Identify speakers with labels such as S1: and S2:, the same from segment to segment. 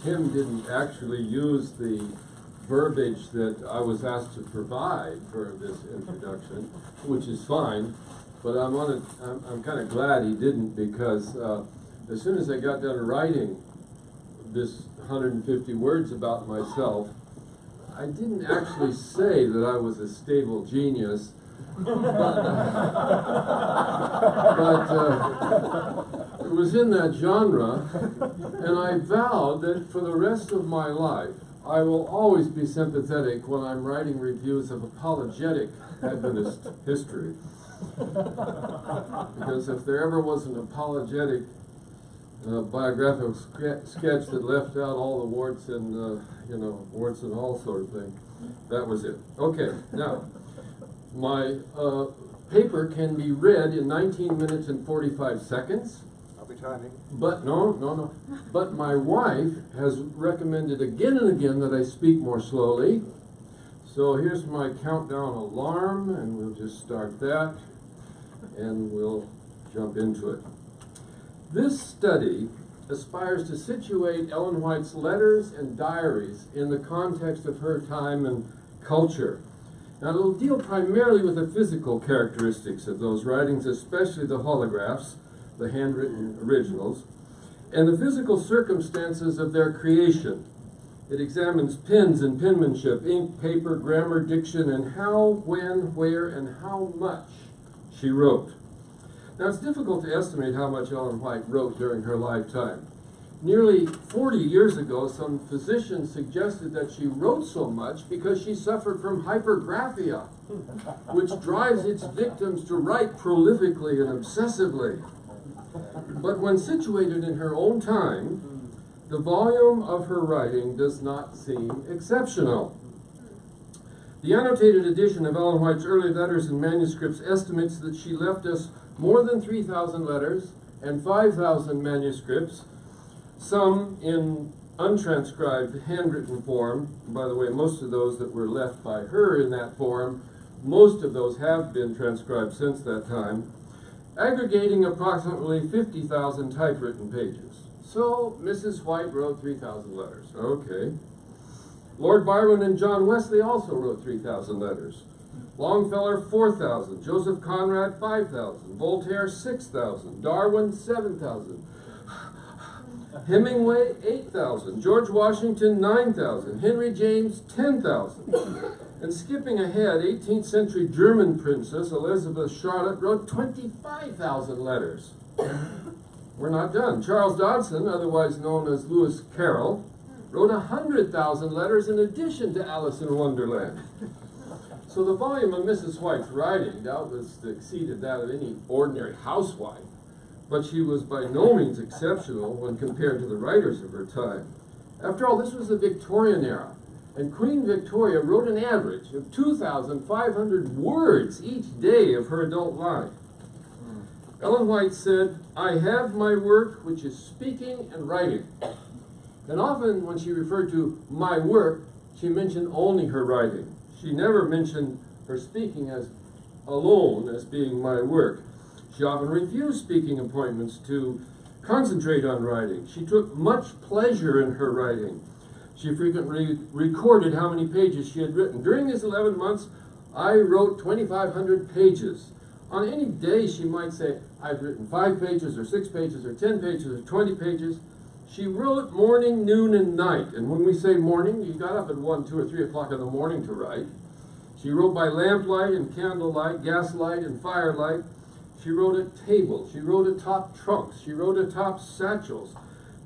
S1: Tim didn't actually use the verbiage that I was asked to provide for this introduction, which is fine, but I'm kind of glad he didn't, because as soon as I got done writing this 150 words about myself, I didn't actually say that I was a stable genius, but it was in that genre, and I vowed that for the rest of my life, I will always be sympathetic when I'm writing reviews of apologetic Adventist history. Because if there ever was an apologetic biographical sketch that left out all the warts and, warts and all sort of thing, that was it. Okay, now, my paper can be read in 19 minutes and 45 seconds.
S2: I'll be timing.
S1: But no. But my wife has recommended again and again that I speak more slowly. So here's my countdown alarm, and we'll just start that, and we'll jump into it. This study aspires to situate Ellen White's letters and diaries in the context of her time and culture. Now, it'll deal primarily with the physical characteristics of those writings, especially the holographs, the handwritten originals, and the physical circumstances of their creation. It examines pens and penmanship, ink, paper, grammar, diction, and how, when, where, and how much she wrote. Now, it's difficult to estimate how much Ellen White wrote during her lifetime. Nearly 40 years ago, some physicians suggested that she wrote so much because she suffered from hypergraphia, which drives its victims to write prolifically and obsessively. But when situated in her own time, the volume of her writing does not seem exceptional. The annotated edition of Ellen White's early letters and manuscripts estimates that she left us more than 3,000 letters and 5,000 manuscripts, some in untranscribed handwritten form. By the way, most of those that were left by her in that form, most of those have been transcribed since that time, aggregating approximately 50,000 typewritten pages. So Mrs. White wrote 3,000 letters. Okay. Lord Byron and John Wesley also wrote 3,000 letters. Longfellow, 4,000. Joseph Conrad, 5,000. Voltaire, 6,000. Darwin, 7,000. Hemingway, 8,000. George Washington, 9,000. Henry James, 10,000. And skipping ahead, 18th century German princess Elizabeth Charlotte wrote 25,000 letters. We're not done. Charles Dodson, otherwise known as Lewis Carroll, wrote 100,000 letters in addition to Alice in Wonderland. So the volume of Mrs. White's writing doubtless exceeded that of any ordinary housewife, but she was by no means exceptional when compared to the writers of her time. After all, this was the Victorian era, and Queen Victoria wrote an average of 2,500 words each day of her adult life. Ellen White said, "I have my work, which is speaking and writing." And often when she referred to my work, she mentioned only her writing. She never mentioned her speaking as alone as being my work. She often refused speaking appointments to concentrate on writing. She took much pleasure in her writing. She frequently recorded how many pages she had written. During these 11 months, I wrote 2,500 pages. On any day, she might say, I've written 5 pages, or 6 pages, or 10 pages, or 20 pages. She wrote morning, noon, and night. And when we say morning, you got up at 1, 2, or 3 o'clock in the morning to write. She wrote by lamplight and candlelight, gaslight and firelight. She wrote at table. She wrote atop trunks. She wrote atop satchels.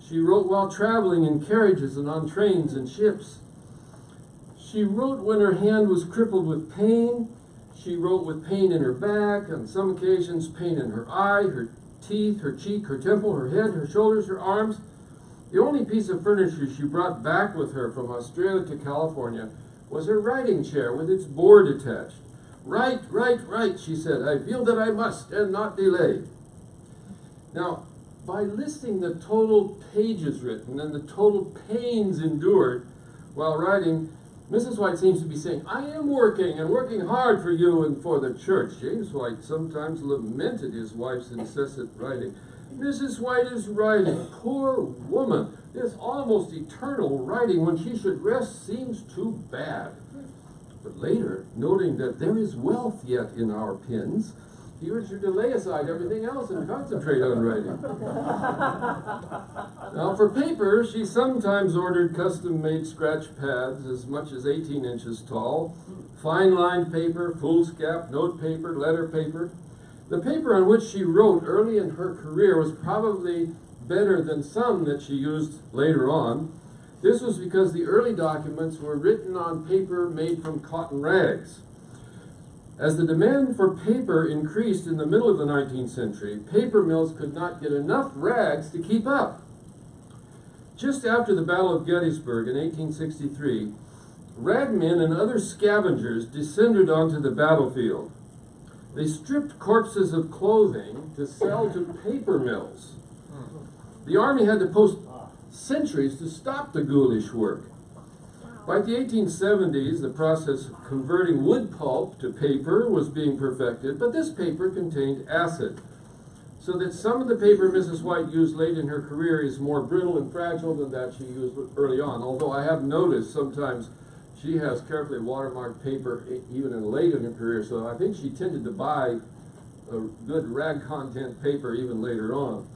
S1: She wrote while traveling in carriages and on trains and ships. She wrote when her hand was crippled with pain. She wrote with pain in her back, on some occasions pain in her eye, her teeth, her cheek, her temple, her head, her shoulders, her arms. The only piece of furniture she brought back with her from Australia to California was her writing chair with its board attached. Write, write, write, she said. I feel that I must and not delay. Now, by listing the total pages written and the total pains endured while writing, Mrs. White seems to be saying, I am working and working hard for you and for the church. James White sometimes lamented his wife's incessant writing. Mrs. White is writing. Poor woman. This almost eternal writing when she should rest seems too bad. But later, noting that there is wealth yet in our pens, he urged her to lay aside everything else and concentrate on writing. Now, for paper, she sometimes ordered custom-made scratch pads as much as 18 inches tall, fine-lined paper, foolscap, note paper, letter paper. The paper on which she wrote early in her career was probably better than some that she used later on. This was because the early documents were written on paper made from cotton rags. As the demand for paper increased in the middle of the 19th century, paper mills could not get enough rags to keep up. Just after the Battle of Gettysburg in 1863, ragmen and other scavengers descended onto the battlefield. They stripped corpses of clothing to sell to paper mills. The army had to post sentries to stop the ghoulish work. By the 1870s, the process of converting wood pulp to paper was being perfected, but this paper contained acid, so that some of the paper Mrs. White used late in her career is more brittle and fragile than that she used early on, although I have noticed sometimes she has carefully watermarked paper even late in her career, so I think she tended to buy a good rag content paper even later on.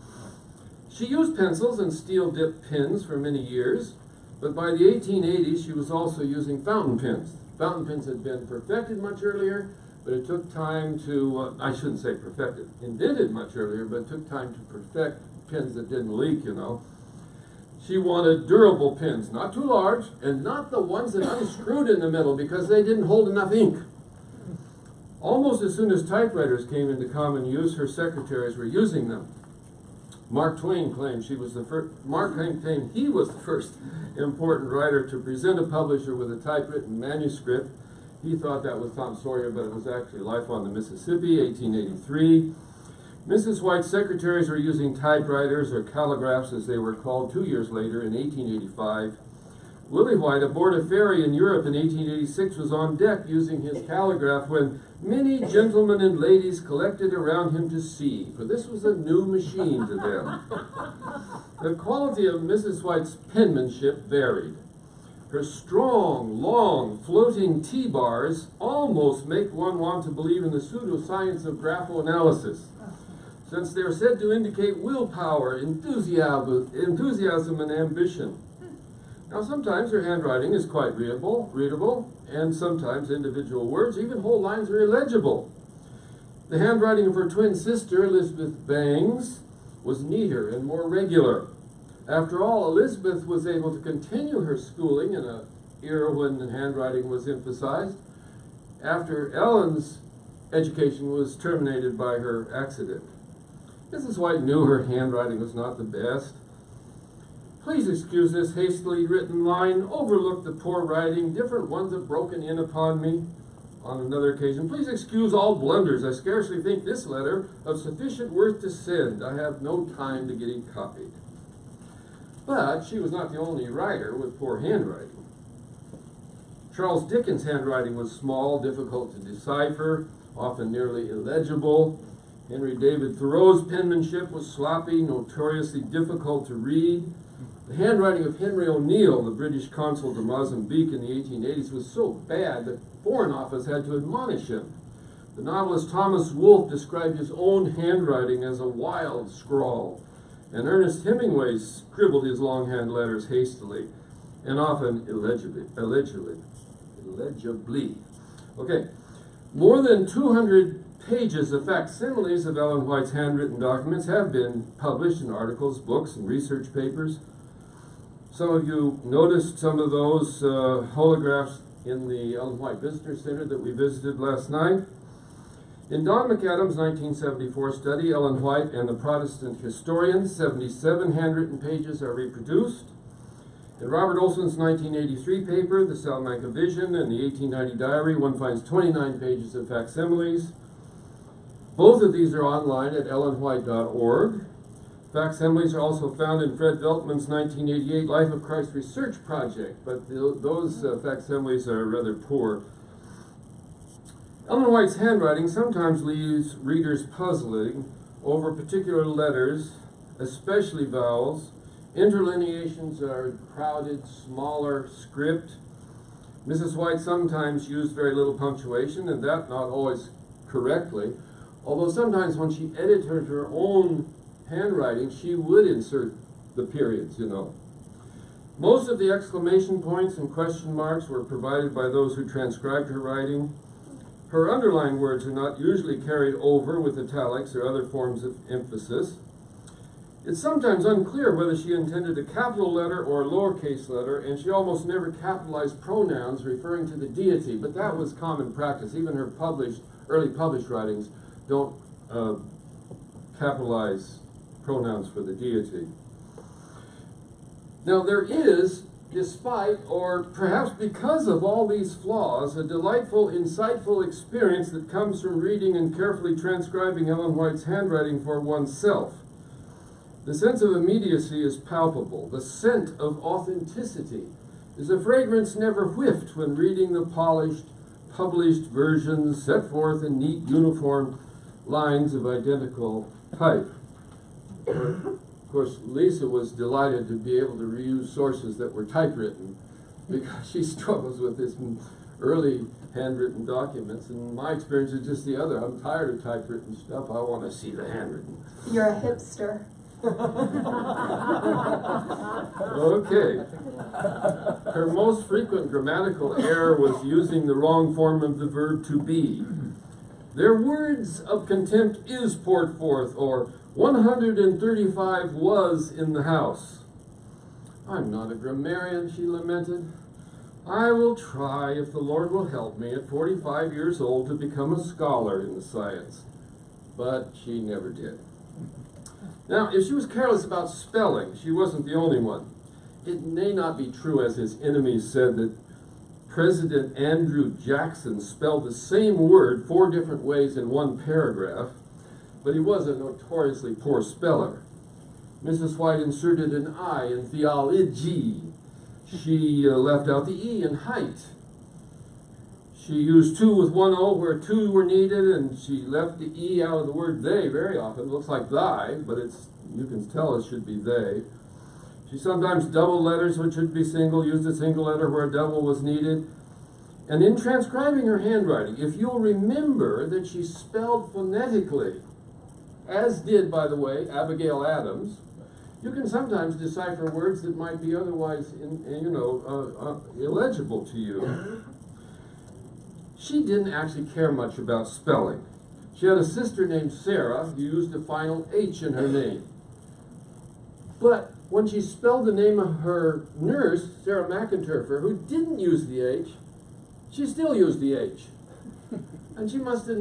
S1: She used pencils and steel-dipped pens for many years, but by the 1880s she was also using fountain pens. Fountain pens had been perfected much earlier, but it took time to, I shouldn't say perfected, invented much earlier, but it took time to perfect pens that didn't leak, you know. She wanted durable pens, not too large, and not the ones that unscrewed in the middle because they didn't hold enough ink. Almost as soon as typewriters came into common use, her secretaries were using them. Mark Twain claimed he was the first important writer to present a publisher with a typewritten manuscript. He thought that was Tom Sawyer, but it was actually Life on the Mississippi, 1883. Mrs. White's secretaries were using typewriters, or calligraphs as they were called, 2 years later in 1885. Willie White, aboard a ferry in Europe in 1886, was on deck using his calligraph when many gentlemen and ladies collected around him to see, for this was a new machine to them. The quality of Mrs. White's penmanship varied. Her strong, long, floating T-bars almost make one want to believe in the pseudoscience of graphoanalysis, since they are said to indicate willpower, enthusiasm, and ambition. Now, sometimes her handwriting is quite readable, and sometimes individual words, even whole lines, are illegible. The handwriting of her twin sister, Elizabeth Bangs, was neater and more regular. After all, Elizabeth was able to continue her schooling in an era when handwriting was emphasized, after Ellen's education was terminated by her accident. Mrs. White knew her handwriting was not the best. Please excuse this hastily written line. Overlook the poor writing. Different ones have broken in upon me. On another occasion, please excuse all blunders. I scarcely think this letter of sufficient worth to send. I have no time to get it copied. But she was not the only writer with poor handwriting. Charles Dickens' handwriting was small, difficult to decipher, often nearly illegible. Henry David Thoreau's penmanship was sloppy, notoriously difficult to read. The handwriting of Henry O'Neill, the British consul to Mozambique in the 1880s, was so bad that the Foreign Office had to admonish him. The novelist Thomas Wolfe described his own handwriting as a wild scrawl, and Ernest Hemingway scribbled his longhand letters hastily and often illegibly. Okay, more than 200 pages of facsimiles of Ellen White's handwritten documents have been published in articles, books, and research papers. Some of you noticed some of those holographs in the Ellen White Visitor Center that we visited last night. In Don McAdams' 1974 study, Ellen White and the Protestant Historians, 77 handwritten pages are reproduced. In Robert Olson's 1983 paper, The Salamanca Vision, and the 1890 Diary, one finds 29 pages of facsimiles. Both of these are online at ellenwhite.org. Facsimiles are also found in Fred Veltman's 1988 Life of Christ Research Project, but those facsimiles are rather poor. Ellen White's handwriting sometimes leaves readers puzzling over particular letters especially vowels. Interlineations are crowded, smaller script. Mrs. White sometimes used very little punctuation, and that not always correctly, although sometimes when she edited her own handwriting, she would insert the periods, you know. Most of the exclamation points and question marks were provided by those who transcribed her writing. Her underlined words are not usually carried over with italics or other forms of emphasis. It's sometimes unclear whether she intended a capital letter or a lowercase letter, and she almost never capitalized pronouns referring to the deity, but that was common practice. Even her early published writings don't capitalize pronouns for the deity. Now there is, despite or perhaps because of all these flaws, a delightful, insightful experience that comes from reading and carefully transcribing Ellen White's handwriting for oneself. The sense of immediacy is palpable. The scent of authenticity is a fragrance never whiffed when reading the polished, published versions set forth in neat, uniform lines of identical type. Of course, Lisa was delighted to be able to reuse sources that were typewritten because she struggles with this early handwritten documents, and my experience is just the other. I'm tired of typewritten stuff. I want to see the handwritten.
S2: You're a hipster.
S1: Okay. Her most frequent grammatical error was using the wrong form of the verb to be. Their words of contempt is poured forth, or 135 was in the house. I'm not a grammarian, she lamented. I will try, if the Lord will help me, at 45 years old, to become a scholar in the science. But she never did. Now, if she was careless about spelling, she wasn't the only one. It may not be true, as his enemies said, that President Andrew Jackson spelled the same word 4 different ways in one paragraph, but he was a notoriously poor speller. Mrs. White inserted an I in theology. She left out the E in height. She used 2 with 1 O where 2 were needed, and she left the E out of the word they very often. It looks like thy, but you can tell it should be they. She sometimes doubled letters which should be single, used a single letter where a double was needed. And in transcribing her handwriting, if you'll remember that she spelled phonetically, as did, by the way, Abigail Adams, you can sometimes decipher words that might be otherwise, illegible to you. She didn't actually care much about spelling. She had a sister named Sarah who used the final H in her name. But when she spelled the name of her nurse, Sarah McInturfer, who didn't use the H, she still used the H. And she must have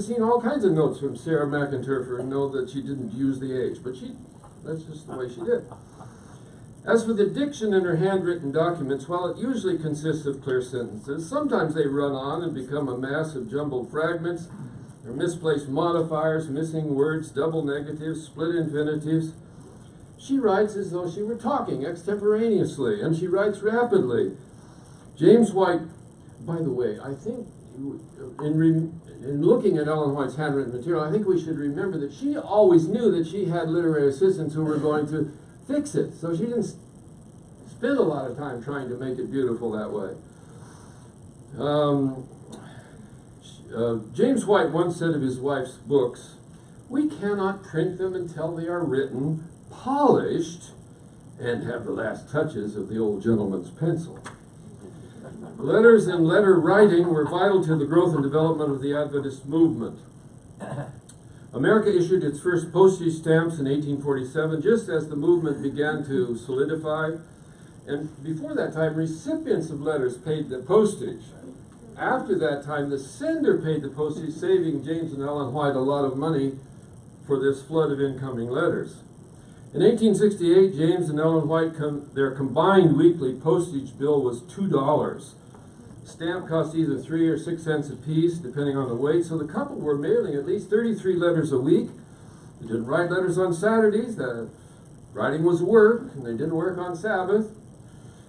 S1: seen all kinds of notes from Sarah McInturfer and know that she didn't use the H. But that's just the way she did. As for the diction in her handwritten documents, while it usually consists of clear sentences, sometimes they run on and become a mass of jumbled fragments. There are misplaced modifiers, missing words, double negatives, split infinitives. She writes as though she were talking extemporaneously, and she writes rapidly. James White, by the way, I think in looking at Ellen White's handwritten material, I think we should remember that she always knew that she had literary assistants who were going to fix it. So she didn't spend a lot of time trying to make it beautiful that way. James White once said of his wife's books, "We cannot print them until they are written, polished, and have the last touches of the old gentleman's pencil." Letters and letter writing were vital to the growth and development of the Adventist movement. America issued its first postage stamps in 1847, just as the movement began to solidify. And before that time, recipients of letters paid the postage. After that time, the sender paid the postage, saving James and Ellen White a lot of money for this flood of incoming letters. In 1868, James and Ellen White, their combined weekly postage bill was $2. Stamp cost either 3 or 6 cents a piece, depending on the weight, so the couple were mailing at least 33 letters a week. They didn't write letters on Saturdays. The writing was work, and they didn't work on Sabbath.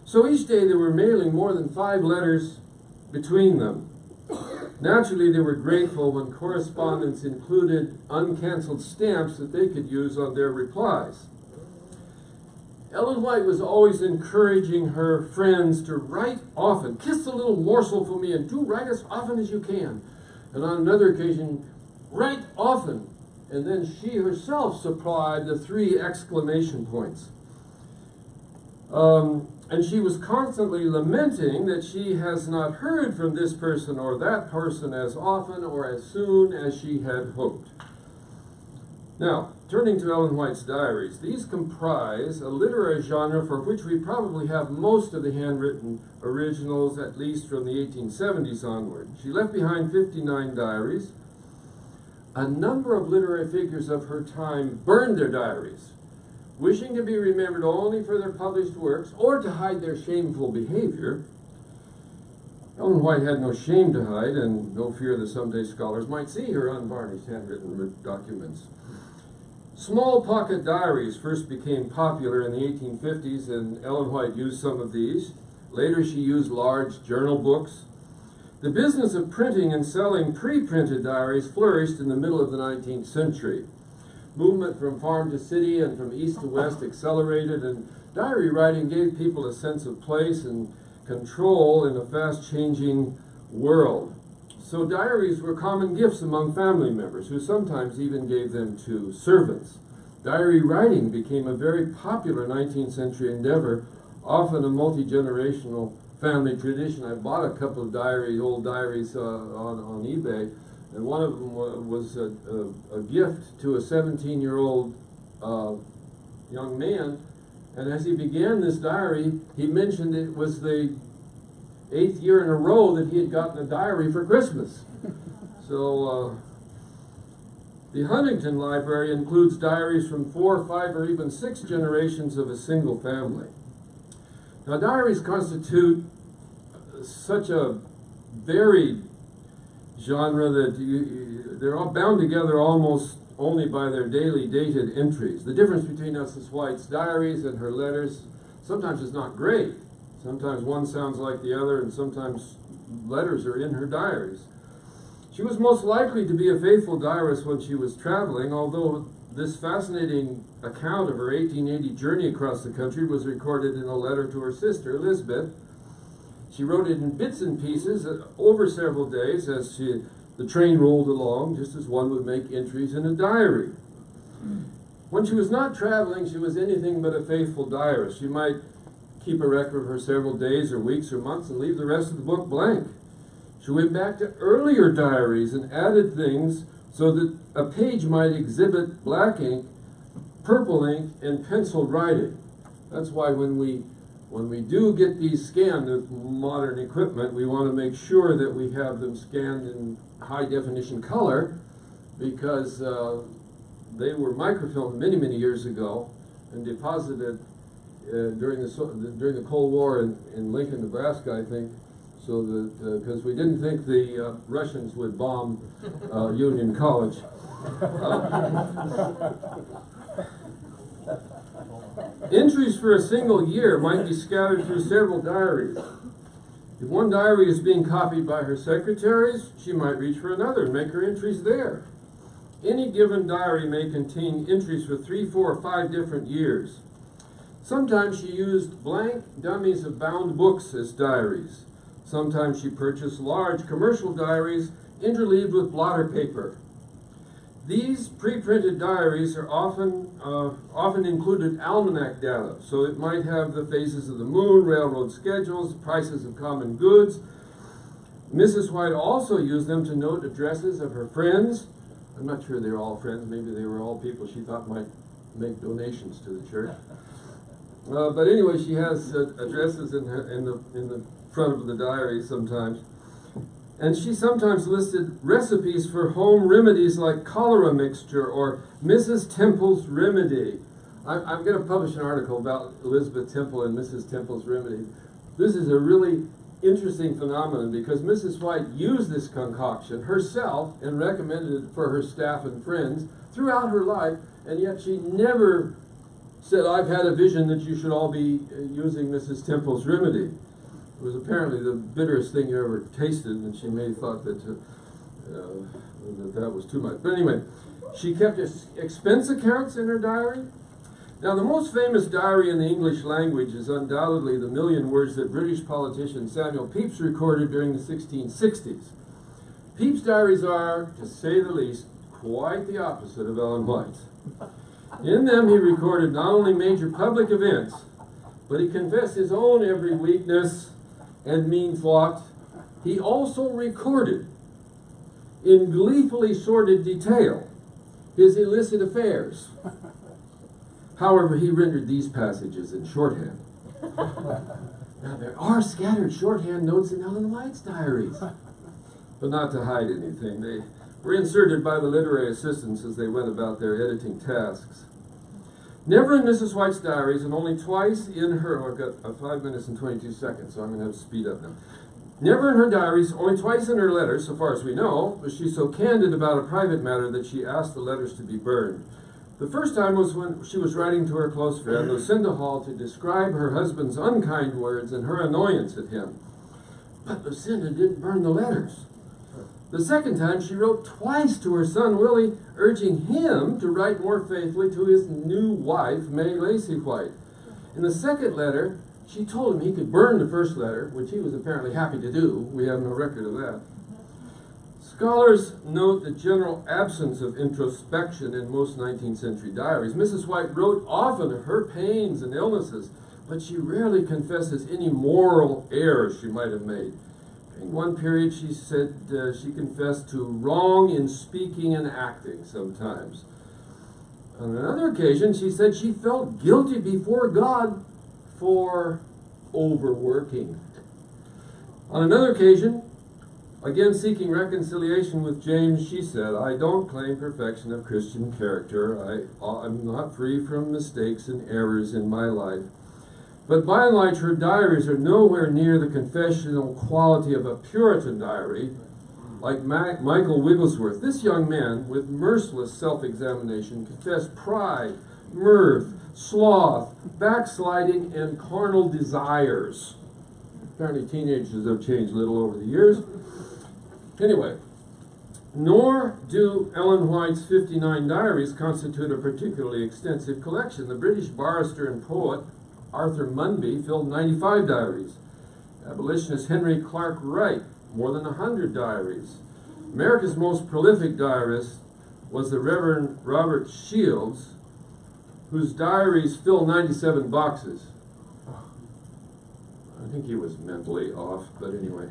S1: So each day they were mailing more than 5 letters between them. Naturally, they were grateful when correspondence included uncanceled stamps that they could use on their replies. Ellen White was always encouraging her friends to write often. Kiss a little morsel for me and do write as often as you can. And on another occasion, write often. And then she herself supplied the 3 exclamation points. And she was constantly lamenting that she has not heard from this person or that person as often or as soon as she had hoped. Now, turning to Ellen White's diaries, these comprise a literary genre for which we probably have most of the handwritten originals, at least from the 1870s onward. She left behind 59 diaries. A number of literary figures of her time burned their diaries, wishing to be remembered only for their published works or to hide their shameful behavior. Ellen White had no shame to hide and no fear that someday scholars might see her unvarnished handwritten documents. Small pocket diaries first became popular in the 1850s, and Ellen White used some of these. Later she used large journal books. The business of printing and selling pre-printed diaries flourished in the middle of the 19th century. Movement from farm to city and from east to west accelerated, and diary writing gave people a sense of place and control in a fast-changing world. So diaries were common gifts among family members, who sometimes even gave them to servants. Diary writing became a very popular 19th century endeavor, often a multi-generational family tradition. I bought a couple of old diaries on eBay, and one of them was a gift to a 17-year-old young man. And as he began this diary, he mentioned it was the 8th year in a row that he had gotten a diary for Christmas. So the Huntington Library includes diaries from 4, 5, or even 6 generations of a single family. Now, diaries constitute such a varied genre that they're all bound together almost only by their daily dated entries. The difference between Mrs. White's diaries and her letters sometimes is not great. Sometimes one sounds like the other, and sometimes letters are in her diaries. She was most likely to be a faithful diarist when she was traveling, although this fascinating account of her 1880 journey across the country was recorded in a letter to her sister, Elizabeth. She wrote it in bits and pieces over several days as the train rolled along, just as one would make entries in a diary. When she was not traveling, she was anything but a faithful diarist. She might keep a record of her several days or weeks or months and leave the rest of the book blank. She went back to earlier diaries and added things so that a page might exhibit black ink, purple ink, and pencil writing. That's why when we do get these scanned with modern equipment, we want to make sure that we have them scanned in high definition color, because they were microfilmed many, many years ago and deposited during the Cold War in Lincoln, Nebraska, I think, so that because we didn't think the Russians would bomb Union College. Entries for a single year might be scattered through several diaries. If one diary is being copied by her secretaries, she might reach for another and make her entries there. Any given diary may contain entries for 3, 4, or 5 different years. Sometimes she used blank dummies of bound books as diaries. Sometimes she purchased large commercial diaries interleaved with blotter paper. These pre-printed diaries are often included almanac data, so it might have the phases of the moon, railroad schedules, prices of common goods. Mrs. White also used them to note addresses of her friends. I'm not sure they're all friends. Maybe they were all people she thought might make donations to the church. But anyway, she has addresses in the front of the diary sometimes. And she sometimes listed recipes for home remedies like cholera mixture or Mrs. Temple's remedy. I'm going to publish an article about Elizabeth Temple and Mrs. Temple's remedy. This is a really interesting phenomenon because Mrs. White used this concoction herself and recommended it for her staff and friends throughout her life, and yet she never said, "I've had a vision that you should all be using Mrs. Temple's remedy." It was apparently the bitterest thing you ever tasted, and she may have thought that that was too much. But anyway, she kept expense accounts in her diary. Now, the most famous diary in the English language is undoubtedly the million words that British politician Samuel Pepys recorded during the 1660s. Pepys' diaries are, to say the least, quite the opposite of Ellen White's. In them, he recorded not only major public events, but he confessed his own every weakness and mean thought. He also recorded, in gleefully sordid detail, his illicit affairs. However, he rendered these passages in shorthand. Now, there are scattered shorthand notes in Ellen White's diaries, but not to hide anything. They were inserted by the literary assistants as they went about their editing tasks. Never in Mrs. White's diaries, and only twice in her, I've got 5 minutes and 22 seconds, so I'm going to have to speed up now. Never in her diaries, only twice in her letters, so far as we know, was she so candid about a private matter that she asked the letters to be burned. The first time was when she was writing to her close friend, Lucinda Hall, to describe her husband's unkind words and her annoyance at him. But Lucinda didn't burn the letters. The second time, she wrote twice to her son Willie, urging him to write more faithfully to his new wife, May Lacey White. In the second letter, she told him he could burn the first letter, which he was apparently happy to do. We have no record of that. Scholars note the general absence of introspection in most 19th century diaries. Mrs. White wrote often of her pains and illnesses, but she rarely confesses any moral errors she might have made. In one period, she said she confessed to wrong in speaking and acting sometimes. On another occasion, she said she felt guilty before God for overworking. On another occasion, again seeking reconciliation with James, she said, "I don't claim perfection of Christian character. I'm not free from mistakes and errors in my life. But by and large, her diaries are nowhere near the confessional quality of a Puritan diary, like Michael Wigglesworth. This young man, with merciless self-examination, confessed pride, mirth, sloth, backsliding, and carnal desires." Apparently teenagers have changed little over the years. Anyway, nor do Ellen White's 59 diaries constitute a particularly extensive collection. The British barrister and poet Arthur Munby filled 95 diaries. Abolitionist Henry Clark Wright, more than 100 diaries. America's most prolific diarist was the Reverend Robert Shields, whose diaries fill 97 boxes. I think he was mentally off, but anyway.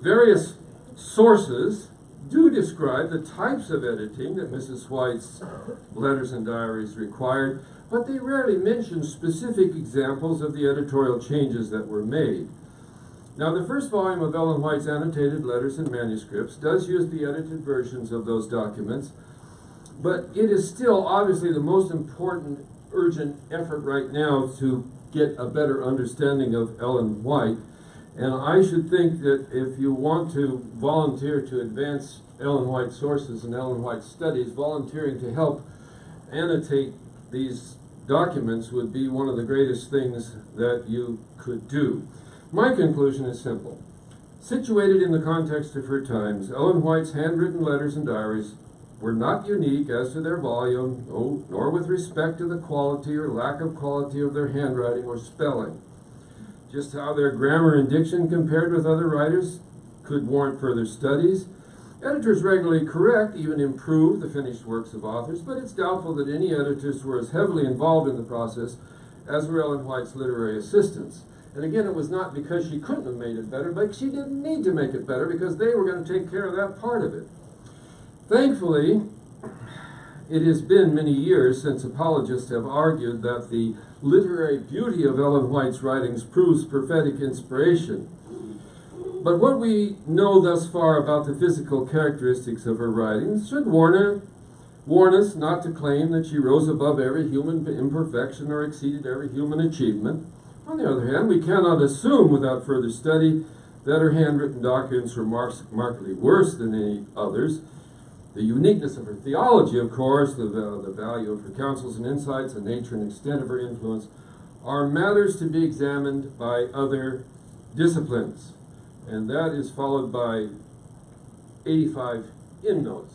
S1: Various sources do describe the types of editing that Mrs. White's letters and diaries required, but they rarely mention specific examples of the editorial changes that were made. Now, the first volume of Ellen White's annotated letters and manuscripts does use the edited versions of those documents, but it is still obviously the most important, urgent effort right now to get a better understanding of Ellen White. And I should think that if you want to volunteer to advance Ellen White sources and Ellen White studies, volunteering to help annotate these documents would be one of the greatest things that you could do. My conclusion is simple. Situated in the context of her times, Ellen White's handwritten letters and diaries were not unique as to their volume, nor with respect to the quality or lack of quality of their handwriting or spelling. Just how their grammar and diction compared with other writers could warrant further studies. Editors regularly correct, even improve the finished works of authors, but it's doubtful that any editors were as heavily involved in the process as were Ellen White's literary assistants. And again, it was not because she couldn't have made it better, but she didn't need to make it better because they were going to take care of that part of it. Thankfully, it has been many years since apologists have argued that the literary beauty of Ellen White's writings proves prophetic inspiration. But what we know thus far about the physical characteristics of her writings should warn us not to claim that she rose above every human imperfection or exceeded every human achievement. On the other hand, we cannot assume without further study that her handwritten documents were markedly worse than any others. The uniqueness of her theology, of course, the value of her counsels and insights, the nature and extent of her influence, are matters to be examined by other disciplines. And that is followed by 85 endnotes.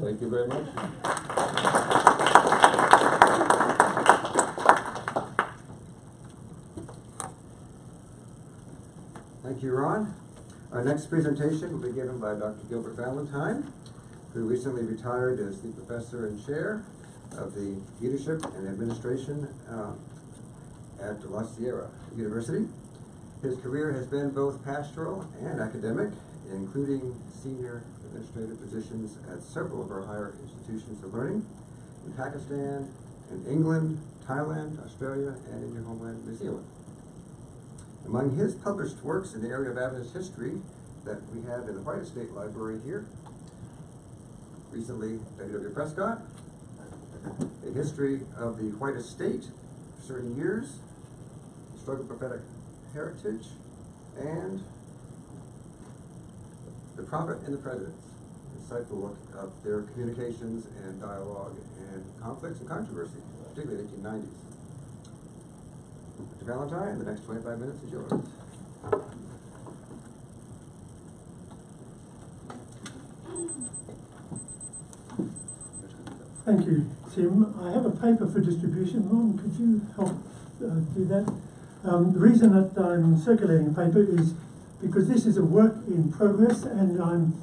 S1: Thank you very much.
S2: Thank you, Ron. Our next presentation will be given by Dr. Gilbert Valentine, who recently retired as the professor and chair of the leadership and administration at La Sierra University. His career has been both pastoral and academic, including senior administrative positions at several of our higher institutions of learning in Pakistan, in England, Thailand, Australia, and in your homeland, New Zealand. Among his published works in the area of Adventist history that we have in the White Estate Library here, recently W.W. Prescott, A History of the White Estate for 30 Years, Struggle Prophetic Heritage, and The Prophet and the Presidents, an insightful look of their communications and dialogue and conflicts and controversy, particularly in the 1890s. Mr. Valentine, the next 25 minutes is yours.
S3: Thank you, Tim. I have a paper for distribution. Ron, could you help do that? The reason that I'm circulating a paper is because this is a work in progress, and I'm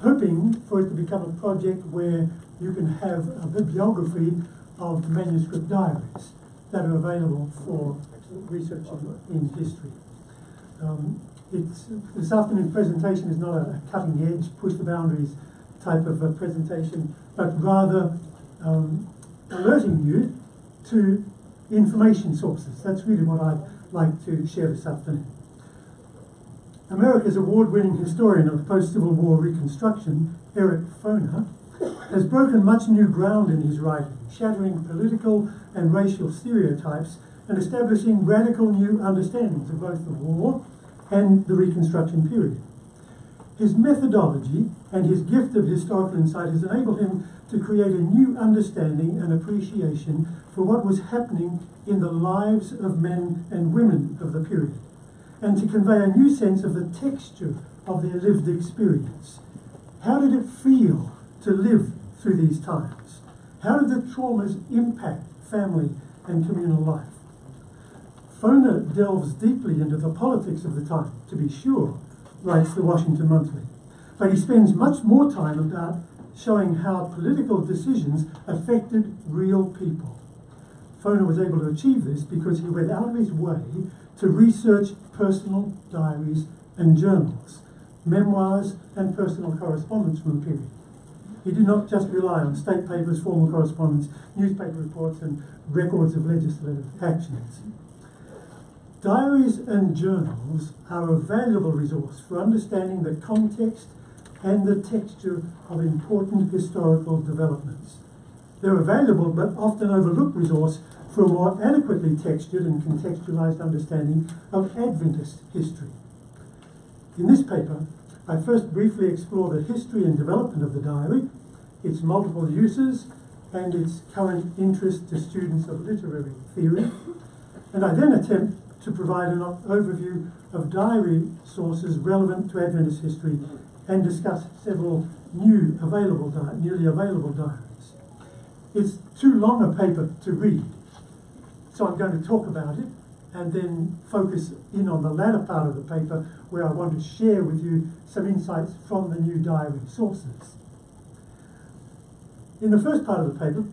S3: hoping for it to become a project where you can have a bibliography of manuscript diaries that are available for research in history. This afternoon's presentation is not a cutting-edge, push-the-boundaries type of a presentation, but rather alerting you to information sources. That's really what I'd like to share this afternoon. America's award-winning historian of post-Civil War Reconstruction, Eric Foner, has broken much new ground in his writing, shattering political and racial stereotypes and establishing radical new understandings of both the war and the Reconstruction period. His methodology and his gift of historical insight has enabled him to create a new understanding and appreciation for what was happening in the lives of men and women of the period, and to convey a new sense of the texture of their lived experience. How did it feel to live through these times? How did the traumas impact family and communal life? Foner delves deeply into the politics of the time, to be sure, writes the Washington Monthly, but he spends much more time about showing how political decisions affected real people. Foner was able to achieve this because he went out of his way to research personal diaries and journals, memoirs and personal correspondence from the period. He did not just rely on state papers, formal correspondence, newspaper reports, and records of legislative actions. Diaries and journals are a valuable resource for understanding the context and the texture of important historical developments. They're a valuable but often overlooked resource for a more adequately textured and contextualized understanding of Adventist history. In this paper, I first briefly explore the history and development of the diary, its multiple uses, and its current interest to students of literary theory, and I then attempt to provide an overview of diary sources relevant to Adventist history and discuss several newly available diaries. It's too long a paper to read, so I'm going to talk about it and then focus in on the latter part of the paper where I want to share with you some insights from the new diary sources. In the first part of the paper,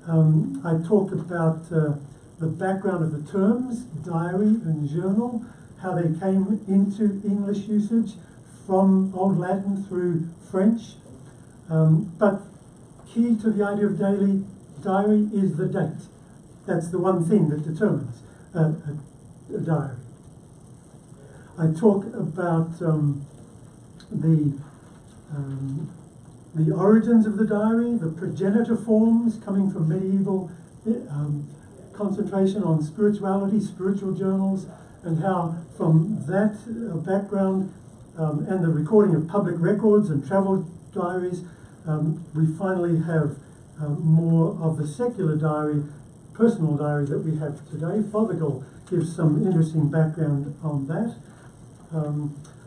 S3: I talk about the background of the terms diary and journal, how they came into English usage from Old Latin through French. But key to the idea of diary is the date. That's the one thing that determines a diary. I talk about the origins of the diary, the progenitor forms coming from medieval concentration on spirituality, spiritual journals, and how from that background and the recording of public records and travel diaries, we finally have more of the secular diary personal diary that we have today. Fothergill gives some interesting background on that.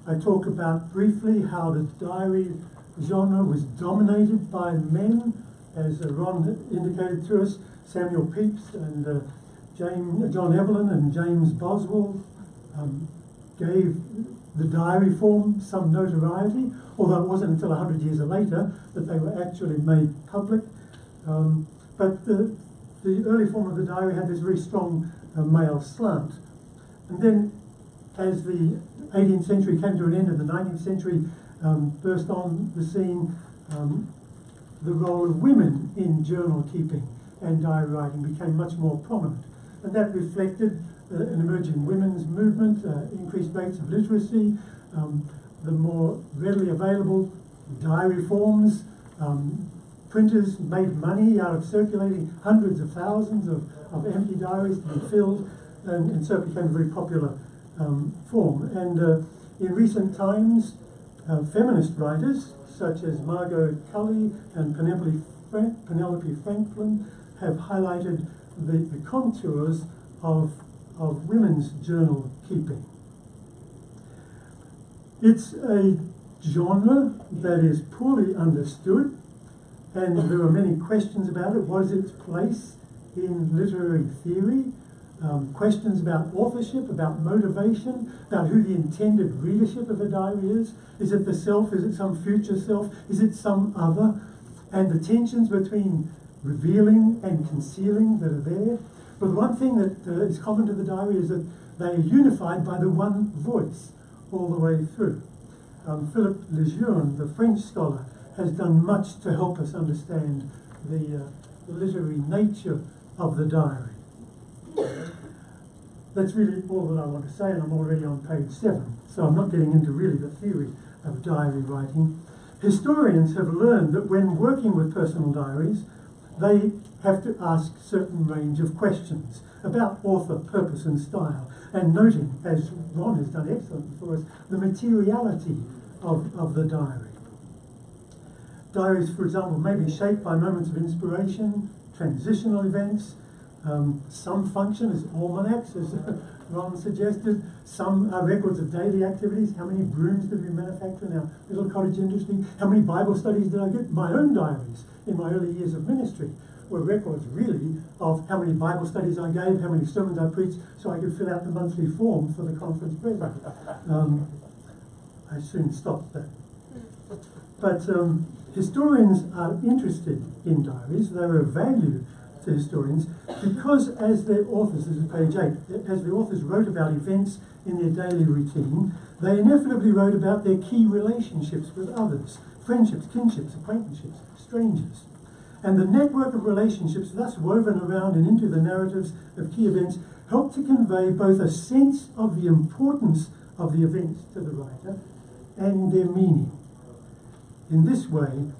S3: I talk about briefly how the diary genre was dominated by men, as Ron indicated to us. Samuel Pepys and John Evelyn and James Boswell gave the diary form some notoriety, although it wasn't until 100 years later that they were actually made public. But the early form of the diary had this very strong male slant. And then as the 18th century came to an end and the 19th century burst on the scene, the role of women in journal keeping and diary writing became much more prominent. And that reflected an emerging women's movement, increased rates of literacy, the more readily available diary forms. Printers made money out of circulating hundreds of thousands of empty diaries to be filled, and so it became a very popular form. And in recent times, feminist writers such as Margot Cully and Penelope Franklin have highlighted the contours of women's journal keeping. It's a genre that is poorly understood, and there are many questions about it. What is its place in literary theory? Questions about authorship, about motivation, about who the intended readership of a diary is. Is it the self? Is it some future self? Is it some other? And the tensions between revealing and concealing that are there. But one thing that is common to the diary is that they are unified by the one voice all the way through. Philippe Lejeune, the French scholar, has done much to help us understand the literary nature of the diary. That's really all that I want to say, and I'm already on page 7, so I'm not getting into really the theory of diary writing. Historians have learned that when working with personal diaries, they have to ask certain range of questions about author, purpose and style, and noting, as Ron has done excellently for us, the materiality of the diary. Diaries, for example, may be shaped by moments of inspiration, transitional events. Some function as almanacs, as Ron suggested. Some are records of daily activities. How many brooms did we manufacture in our little cottage industry? How many Bible studies did I get? My own diaries in my early years of ministry were records really of how many Bible studies I gave, how many sermons I preached, so I could fill out the monthly form for the conference president. I soon stopped that. But historians are interested in diaries. They're of value to historians because as their authors, this is page 8, as the authors wrote about events in their daily routine, they inevitably wrote about their key relationships with others, friendships, kinships, acquaintanceships, strangers. And the network of relationships thus woven around and into the narratives of key events helped to convey both a sense of the importance of the events to the writer and their meaning. In this way,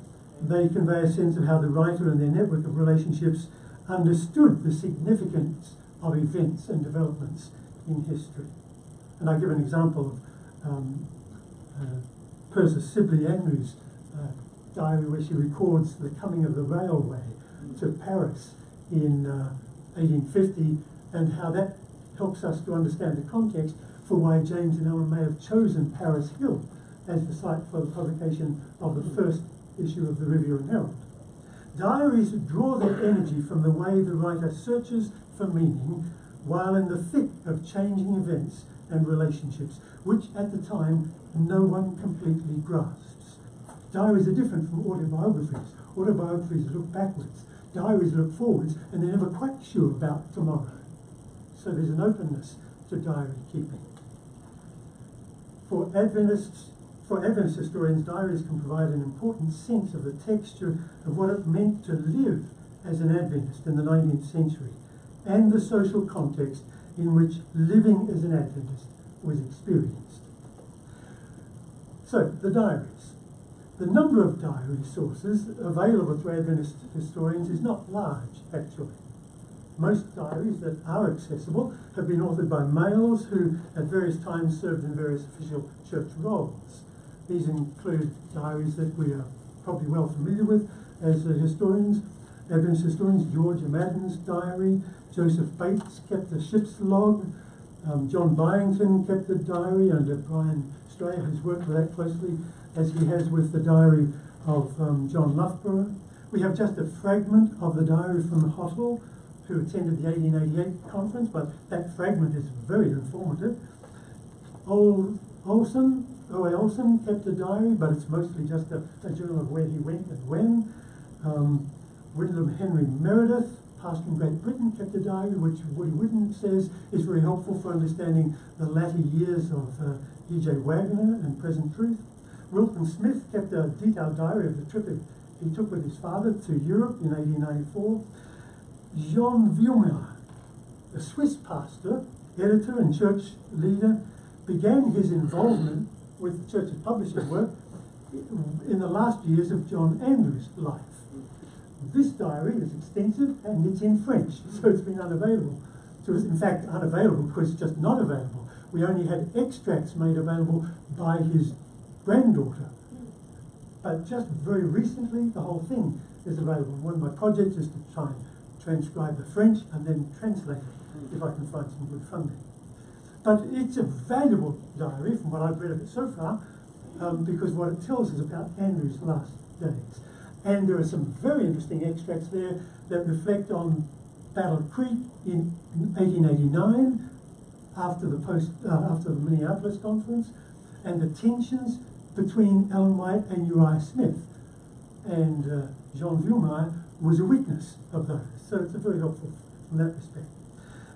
S3: they convey a sense of how the writer and their network of relationships understood the significance of events and developments in history. And I give an example of Persis Sibley Andrews' diary, where she records the coming of the railway to Paris in 1850, and how that helps us to understand the context for why James and Ellen may have chosen Paris Hill as the site for the publication of the first issue of the Review and Herald. Diaries draw their energy from the way the writer searches for meaning while in the thick of changing events and relationships, which at the time no one completely grasps. Diaries are different from autobiographies. Autobiographies look backwards. Diaries look forwards, and they're never quite sure about tomorrow. So there's an openness to diary keeping. For Adventist historians, diaries can provide an important sense of the texture of what it meant to live as an Adventist in the 19th century, and the social context in which living as an Adventist was experienced. So, the diaries. The number of diary sources available to Adventist historians is not large, actually. Most diaries that are accessible have been authored by males who at various times served in various official church roles. These include diaries that we are probably well familiar with as historians. Adventist historians. Georgia Madden's diary. Joseph Bates kept the ship's log. John Byington kept the diary under Brian Strayer, who's worked with that closely, as he has with the diary of John Loughborough. We have just a fragment of the diary from Hottle, who attended the 1888 conference, but that fragment is very informative. Olson kept a diary, but it's mostly just a journal of where he went and when. William Henry Meredith, pastor in Great Britain, kept a diary, which Woody Whitten says is very helpful for understanding the latter years of E.J. Wagner and Present Truth. Wilton Smith kept a detailed diary of the trip he took with his father to Europe in 1894. Jean Villemar, a Swiss pastor, editor and church leader, began his involvement with the church's publishing work in the last years of John Andrews' life. This diary is extensive and it's in French, so it's been unavailable to us. In fact, unavailable because it's just not available. We only had extracts made available by his granddaughter. But just very recently, the whole thing is available. One of my projects is to try and transcribe the French and then translate it, if I can find some good funding. But it's a valuable diary from what I've read of it so far, because what it tells us about Andrew's last days. And there are some very interesting extracts there that reflect on Battle Creek in 1889, after the Minneapolis conference, and the tensions between Ellen White and Uriah Smith. And Jean Villemar was a witness of those, so it's very helpful from that respect.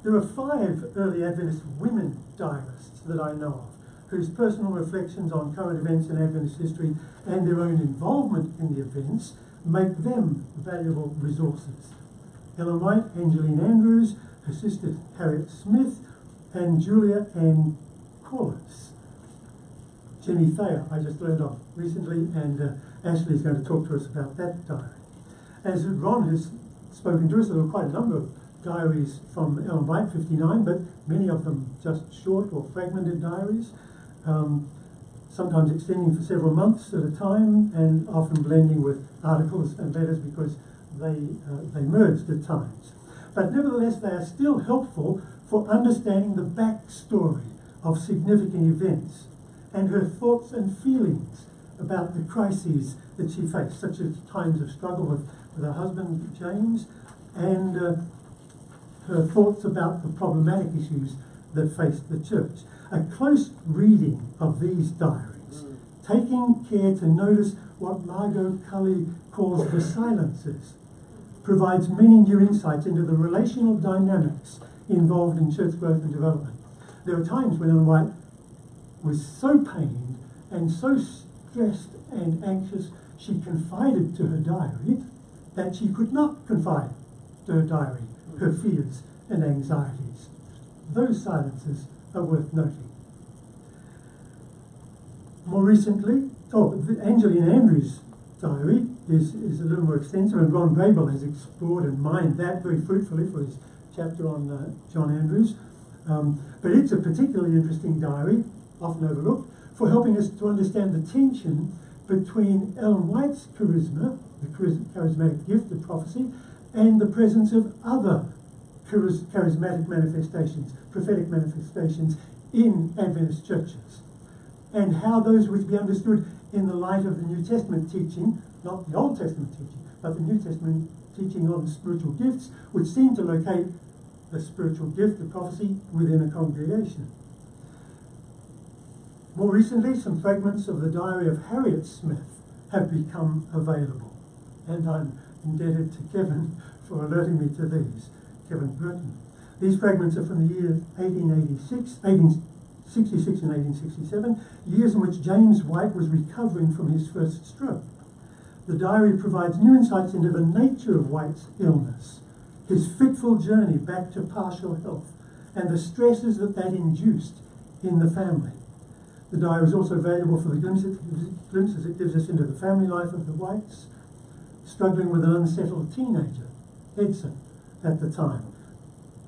S3: There are 5 early Adventist women diarists that I know of, whose personal reflections on current events in Adventist history and their own involvement in the events make them valuable resources. Ellen White, Angeline Andrews, her sister Harriet Smith, and Julia Ann Corliss. Jennie Thayer, I just learned of recently, and Ashlee is going to talk to us about that diary. As Ron has spoken to us, there were quite a number of diaries from Ellen White, 59, but many of them just short or fragmented diaries, sometimes extending for several months at a time, and often blending with articles and letters because they merged at times. But nevertheless, they are still helpful for understanding the backstory of significant events and her thoughts and feelings about the crises that she faced, such as times of struggle with her husband, James, and her thoughts about the problematic issues that faced the church. A close reading of these diaries, taking care to notice what Margot Cully calls the silences, provides many new insights into the relational dynamics involved in church growth and development. There are times when Ellen White was so pained and so stressed and anxious, she confided to her diary that she could not confide to her diary her fears and anxieties. Those silences are worth noting. More recently, Angeline Andrews' diary is a little more extensive, and Ron Graybill has explored and mined that very fruitfully for his chapter on John Andrews. But it's a particularly interesting diary, often overlooked, for helping us to understand the tension between Ellen White's charisma, the charismatic gift of prophecy, and the presence of other charismatic manifestations, prophetic manifestations in Adventist churches, and how those were to be understood in the light of the New Testament teaching, not the Old Testament teaching, but the New Testament teaching on spiritual gifts, which seem to locate the spiritual gift of prophecy within a congregation. More recently, some fragments of the diary of Harriet Smith have become available, and I'm indebted to Kevin for alerting me to these, Kevin Burton. These fragments are from the years 1866 and 1867, years in which James White was recovering from his first stroke. The diary provides new insights into the nature of White's illness, his fitful journey back to partial health, and the stresses that induced in the family. The diary is also valuable for the glimpses it gives us into the family life of the Whites, struggling with an unsettled teenager, Edson, at the time,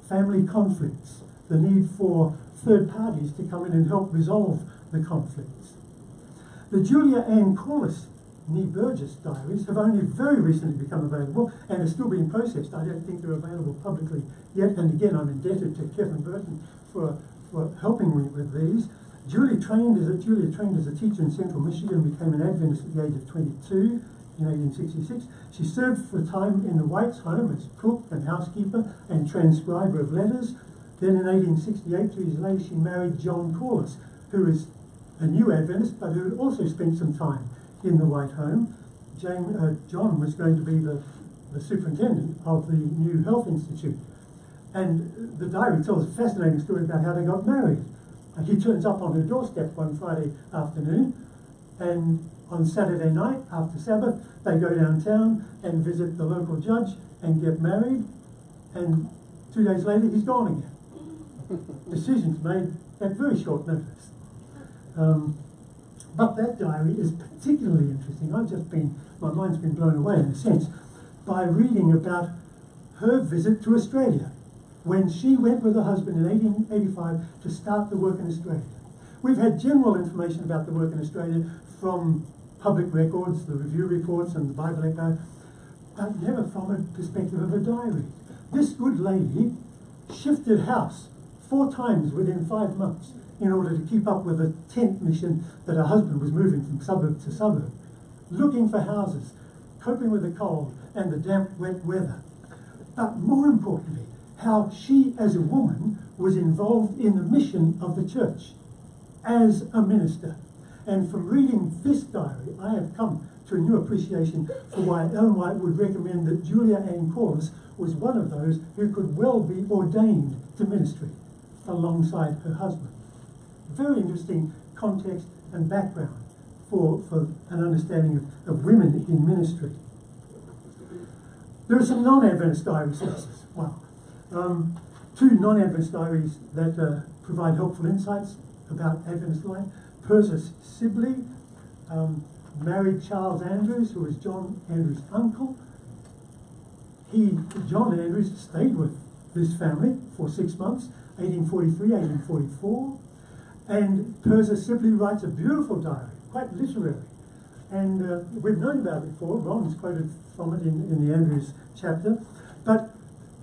S3: family conflicts, the need for third parties to come in and help resolve the conflicts. The Julia Ann Corliss Nee Burgess diaries have only very recently become available and are still being processed. I don't think they're available publicly yet, and again I'm indebted to Kevin Burton for helping me with these. Julia trained as a teacher in Central Michigan and became an Adventist at the age of 22 in 1866. She served for a time in the White's home as cook and housekeeper and transcriber of letters. Then in 1868, 2 years later, she married John Corliss, who is a new Adventist, but who had also spent some time in the White home. John was going to be the superintendent of the new Health Institute. And the diary tells a fascinating story about how they got married. And he turns up on her doorstep one Friday afternoon, and on Saturday night, after Sabbath, they go downtown and visit the local judge and get married, and 2 days later, he's gone again. Decisions made at very short notice. But that diary is particularly interesting. My mind's been blown away in a sense, by reading about her visit to Australia, when she went with her husband in 1885 to start the work in Australia. We've had general information about the work in Australia from public records, the review reports and the Bible Echo, but never from a perspective of a diary. This good lady shifted house 4 times within 5 months in order to keep up with a tent mission that her husband was moving from suburb to suburb, looking for houses, coping with the cold and the damp, wet weather. But more importantly, how she as a woman was involved in the mission of the church as a minister. And from reading this diary, I have come to a new appreciation for why Ellen White would recommend that Julia Ann Corliss was one of those who could well be ordained to ministry alongside her husband. Very interesting context and background for an understanding of women in ministry. There are some non-Adventist diary sources. Wow. 2 non-Adventist diaries that provide helpful insights about Adventist life. Persis Sibley married Charles Andrews, who was John Andrews' uncle. John Andrews stayed with this family for 6 months, 1843, 1844. And Persis Sibley writes a beautiful diary, quite literary. And we've known about it before. Ron's quoted from it in the Andrews chapter. But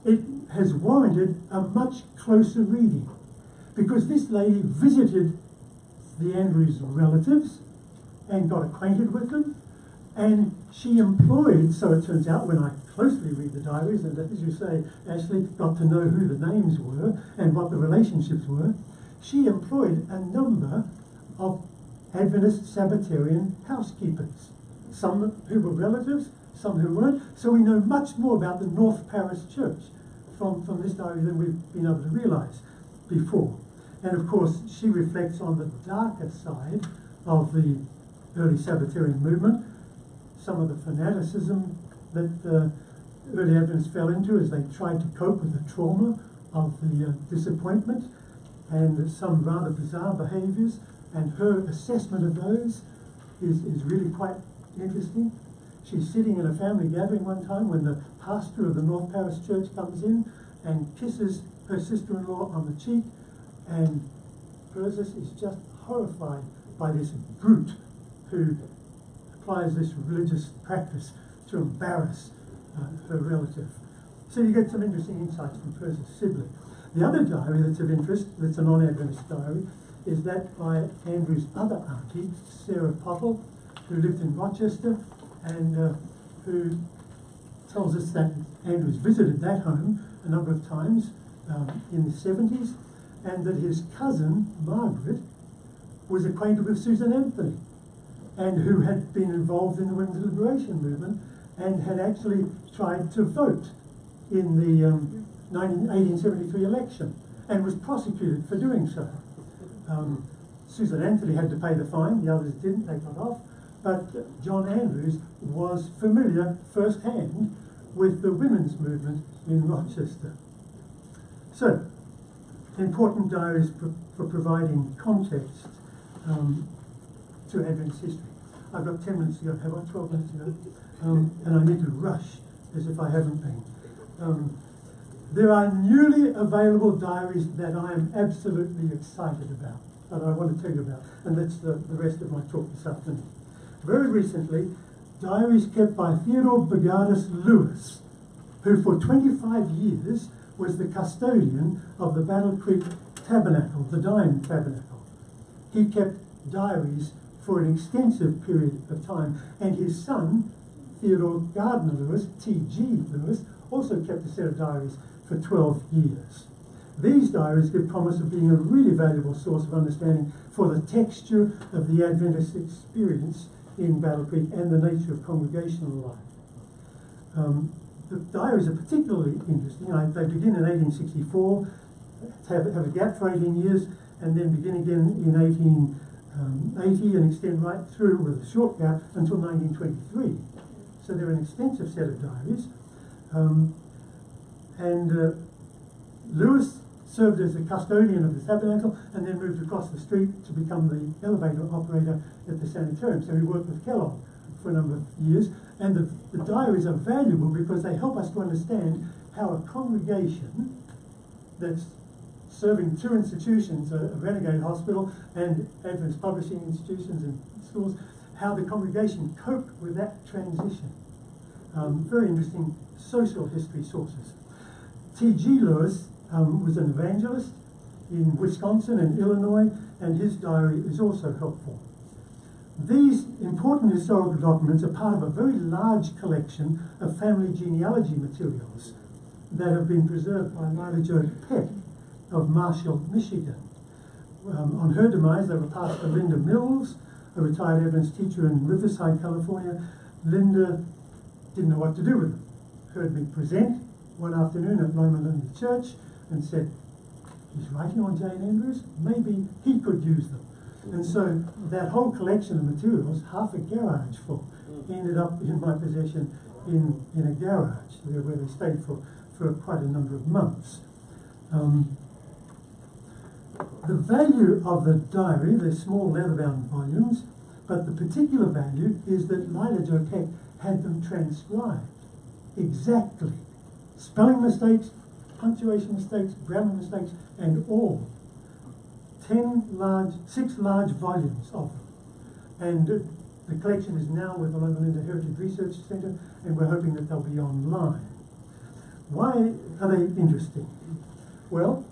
S3: it has warranted a much closer reading, because this lady visited the Andrews relatives and got acquainted with them, and she employed, so it turns out when I closely read the diaries, and as you say, Ashlee got to know who the names were and what the relationships were, she employed a number of Adventist Sabbatarian housekeepers, some who were relatives, some who weren't, so we know much more about the North Paris Church from this diary than we've been able to realise before. And of course, she reflects on the darker side of the early Sabbatarian movement, some of the fanaticism that the early Adventists fell into as they tried to cope with the trauma of the disappointment, and some rather bizarre behaviours, and her assessment of those is really quite interesting. She's sitting in a family gathering one time when the pastor of the North Paris Church comes in and kisses her sister-in-law on the cheek, and Persis is just horrified by this brute who applies this religious practice to embarrass her relative. So you get some interesting insights from Persis Sibley. The other diary that's of interest, that's a non-Adventist diary, is that by Andrew's other auntie, Sarah Pottle, who lived in Rochester, and who tells us that Andrews visited that home a number of times in the 70s, and that his cousin, Margaret, was acquainted with Susan Anthony, and who had been involved in the women's liberation movement, and had actually tried to vote in the 1873 election, and was prosecuted for doing so. Susan Anthony had to pay the fine, the others didn't, they got off, but John Andrews was familiar firsthand with the women's movement in Rochester. So, important diaries for providing context to Adventist history. I've got 10 minutes to go, have I? 12 minutes to go? And I need to rush as if I haven't been. There are newly available diaries that I am absolutely excited about, that I want to tell you about, and that's the rest of my talk this afternoon. Very recently, diaries kept by Theodore Bogardus Lewis, who for 25 years was the custodian of the Battle Creek Tabernacle, the Dime Tabernacle. He kept diaries for an extensive period of time, and his son, Theodore Gardner Lewis, T.G. Lewis, also kept a set of diaries for 12 years. These diaries give promise of being a really valuable source of understanding for the texture of the Adventist experience in Battle Creek and the nature of congregational life. The diaries are particularly interesting. They begin in 1864, have a gap for 18 years, and then begin again in 1880 and extend right through with a short gap until 1923. So they're an extensive set of diaries. Lewis served as the custodian of the tabernacle and then moved across the street to become the elevator operator at the sanitarium. So he worked with Kellogg for a number of years. And the diaries are valuable because they help us to understand how a congregation that's serving two institutions, a renegade hospital and Adventist publishing institutions and schools, how the congregation coped with that transition. Very interesting social history sources. T.G. Lewis was an evangelist in Wisconsin and Illinois, and his diary is also helpful. These important historical documents are part of a very large collection of family genealogy materials that have been preserved by Lila Jo Peck of Marshall, Michigan. On her demise, they were passed to Linda Mills, a retired Adventist teacher in Riverside, California. Linda didn't know what to do with them. Heard me present one afternoon at Loma Linda Church and said, he's writing on Jane Andrews, maybe he could use them. And so that whole collection of materials, half a garage full, ended up in my possession in a garage where they stayed for quite a number of months. The value of the diary, they're small leather-bound volumes, but the particular value is that Lila Jo Peck had them transcribed exactly. Spelling mistakes, punctuation mistakes, grammar mistakes, and all. 6 large volumes of them. And the collection is now with the Loma Linda Heritage Research Centre, and we're hoping that they'll be online. Why are they interesting? Well,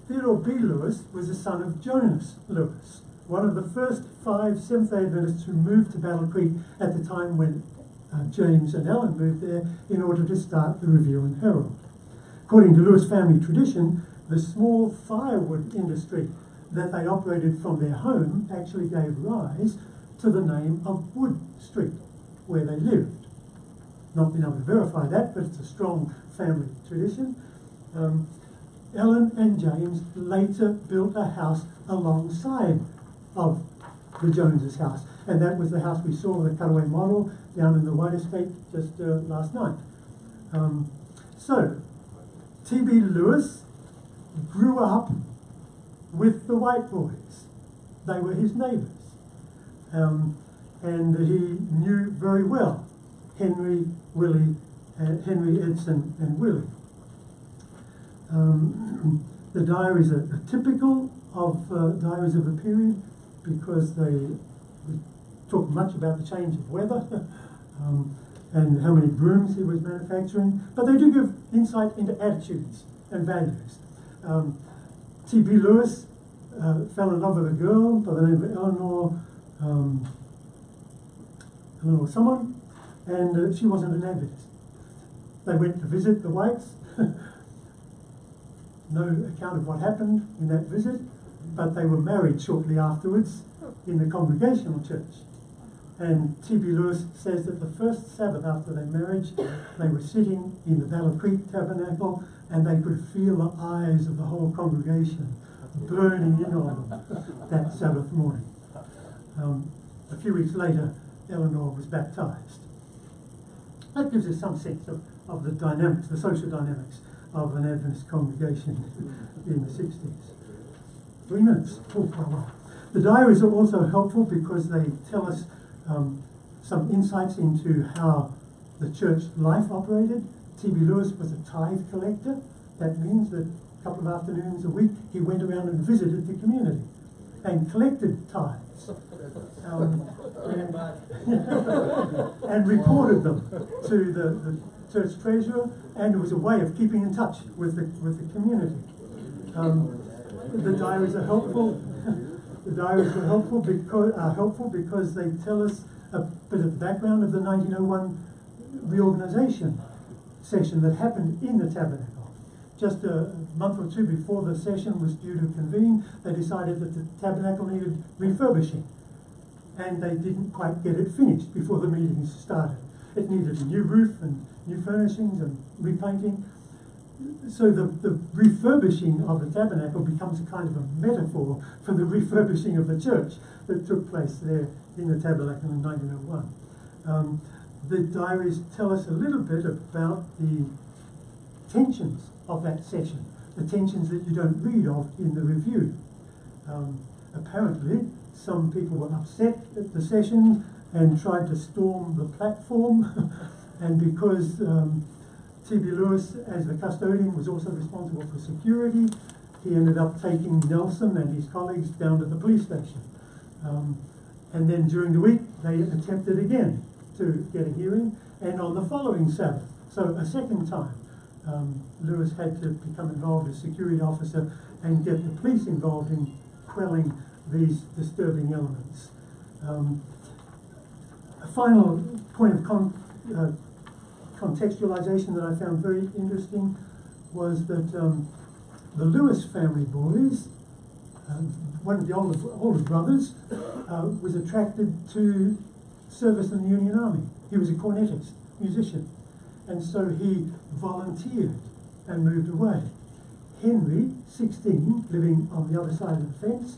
S3: Theodore B. Lewis was the son of Jonas Lewis, one of the first 5 Seventh-day Adventists who moved to Battle Creek at the time when James and Ellen moved there in order to start the Review and Herald. According to Lewis family tradition, the small firewood industry that they operated from their home actually gave rise to the name of Wood Street, where they lived. Not been able to verify that, but it's a strong family tradition. Ellen and James later built a house alongside of the Joneses' house, and that was the house we saw, the cutaway model, down in the White Estate just last night. So, T.B. Lewis grew up with the White boys. They were his neighbours. And he knew very well Henry, Willie, Henry, Edson, and Willie. The diaries are typical of diaries of the period because we talk much about the change of weather and how many brooms he was manufacturing, but they do give insight into attitudes and values. T.B. Lewis fell in love with a girl by the name of Eleanor someone, and she wasn't an Adventist. They went to visit the Whites. No account of what happened in that visit, but they were married shortly afterwards in the Congregational Church. And T.B. Lewis says that the first Sabbath after their marriage, they were sitting in the Battle Creek Tabernacle and they could feel the eyes of the whole congregation burning in on them that Sabbath morning. A few weeks later, Eleanor was baptized. That gives us some sense of the dynamics, the social dynamics of an Adventist congregation in the 60s. 3 minutes. Oh, quite a while. The diaries are also helpful because they tell us some insights into how the church life operated. T.B. Lewis was a tithe collector. That means that a couple of afternoons a week he went around and visited the community. and collected tithes and reported them to the church treasurer, and it was a way of keeping in touch with the community. The diaries are helpful. The diaries are helpful because they tell us a bit of the background of the 1901 reorganisation session that happened in the Tabernacle. Just a month or two before the session was due to convene, they decided that the Tabernacle needed refurbishing, and they didn't quite get it finished before the meetings started. It needed a new roof and new furnishings and repainting. So the refurbishing of the Tabernacle becomes a kind of a metaphor for the refurbishing of the church that took place there in the Tabernacle in 1901. The diaries tell us a little bit about the tensions of that session, the tensions that you don't read of in the review. Apparently, some people were upset at the session and tried to storm the platform, and because T.B. Lewis, as the custodian, was also responsible for security, he ended up taking Nelson and his colleagues down to the police station. And then during the week, they attempted again to get a hearing, and on the following Sabbath, so a second time, Lewis had to become involved as security officer and get the police involved in quelling these disturbing elements. A final point of contextualization that I found very interesting was that the Lewis family boys, one of the older brothers, was attracted to service in the Union Army. He was a cornetist, musician, and so he volunteered and moved away. Henry, 16, living on the other side of the fence,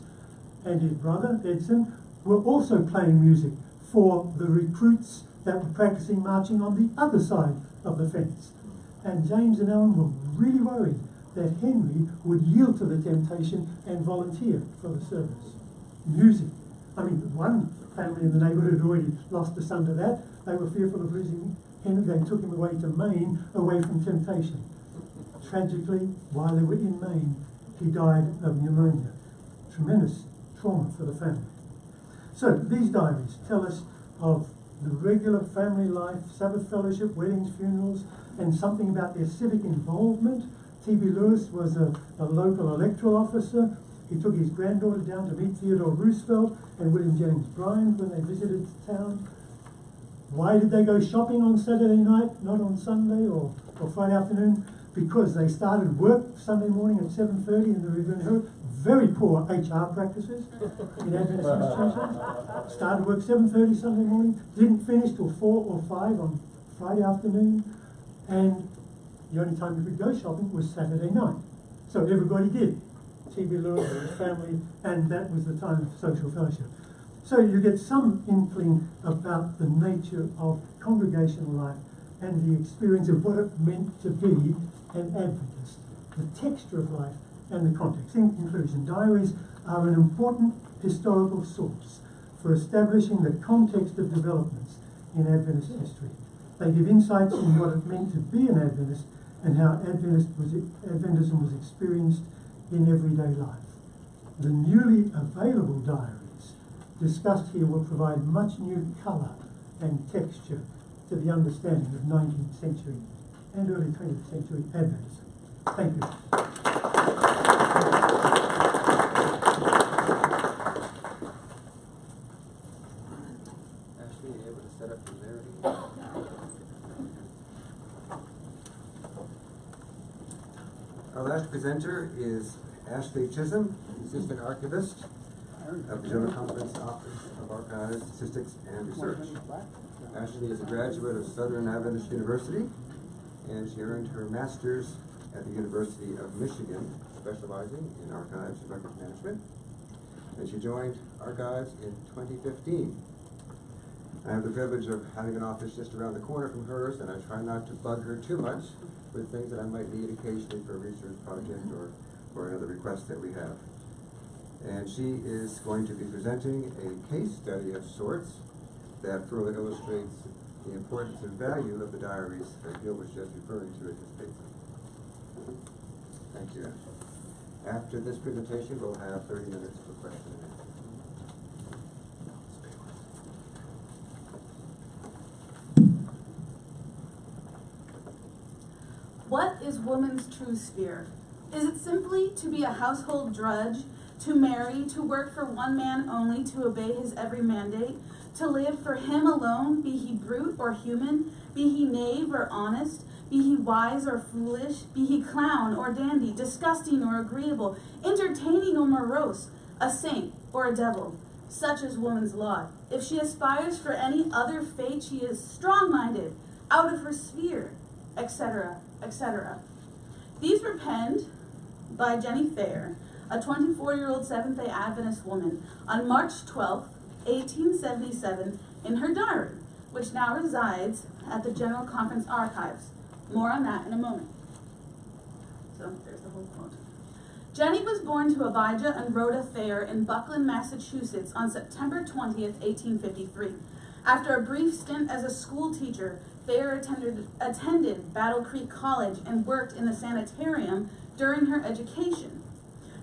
S3: and his brother, Edson, were also playing music for the recruits that were practicing marching on the other side of the fence. And James and Ellen were really worried that Henry would yield to the temptation and volunteer for the service. Music. I mean, one family in the neighbourhood had already lost a son to that. They were fearful of losing Henry. They took him away to Maine, away from temptation. Tragically, while they were in Maine, he died of pneumonia. Tremendous trauma for the family. So these diaries tell us of the regular family life, Sabbath fellowship, weddings, funerals, and something about their civic involvement. T.B. Lewis was a local electoral officer. He took his granddaughter down to meet Theodore Roosevelt and William James Bryan when they visited town. Why did they go shopping on Saturday night, not on Sunday or Friday afternoon? Because they started work Sunday morning at 7:30 in the Review and Herald. Very poor HR practices in Adventist institutions. Started work 7:30 Sunday morning, didn't finish till 4 or 5 on Friday afternoon, and the only time you could go shopping was Saturday night. So everybody did. T.B. Lewis and his family, and that was the time of social fellowship. So you get some inkling about the nature of congregational life and the experience of what it meant to be an Adventist, the texture of life and the context. In conclusion, diaries are an important historical source for establishing the context of developments in Adventist history. They give insights in what it meant to be an Adventist and how Adventism was experienced in everyday life. The newly available diaries discussed here will provide much new colour and texture to the understanding of 19th century and early 20th century Adventism. Thank you.
S2: Ashlee, you able to set up the narrative? Our last presenter is Ashlee Chism, Assistant Archivist of the General Conference Office of Archives, Statistics, and Research. Ashlee is a graduate of Southern Adventist University, and she earned her master's at the University of Michigan, specializing in archives and records management. And she joined Archives in 2015. I have the privilege of having an office just around the corner from hers, and I try not to bug her too much with things that I might need occasionally for a research project or another request that we have. And she is going to be presenting a case study of sorts that further illustrates the importance and value of the diaries that Gil was just referring to in his paper. Thank you, Ashlee. After this presentation, we'll have 30 minutes for question and answer.
S4: What is woman's true sphere? Is it simply to be a household drudge, to marry, to work for one man only, to obey his every mandate, to live for him alone, be he brute or human, be he knave or honest, be he wise or foolish, be he clown or dandy, disgusting or agreeable, entertaining or morose, a saint or a devil? Such is woman's lot. If she aspires for any other fate, she is strong-minded, out of her sphere, etc., etc. These were penned by Jennie Thayer, a 24-year-old Seventh-day Adventist woman, on March 12, 1877, in her diary, which now resides at the General Conference Archives. More on that in a moment. So there's the whole quote. Jennie was born to Abijah and Rhoda Thayer in Buckland, Massachusetts on September 20th, 1853. After a brief stint as a school teacher, Thayer attended Battle Creek College and worked in the sanitarium during her education.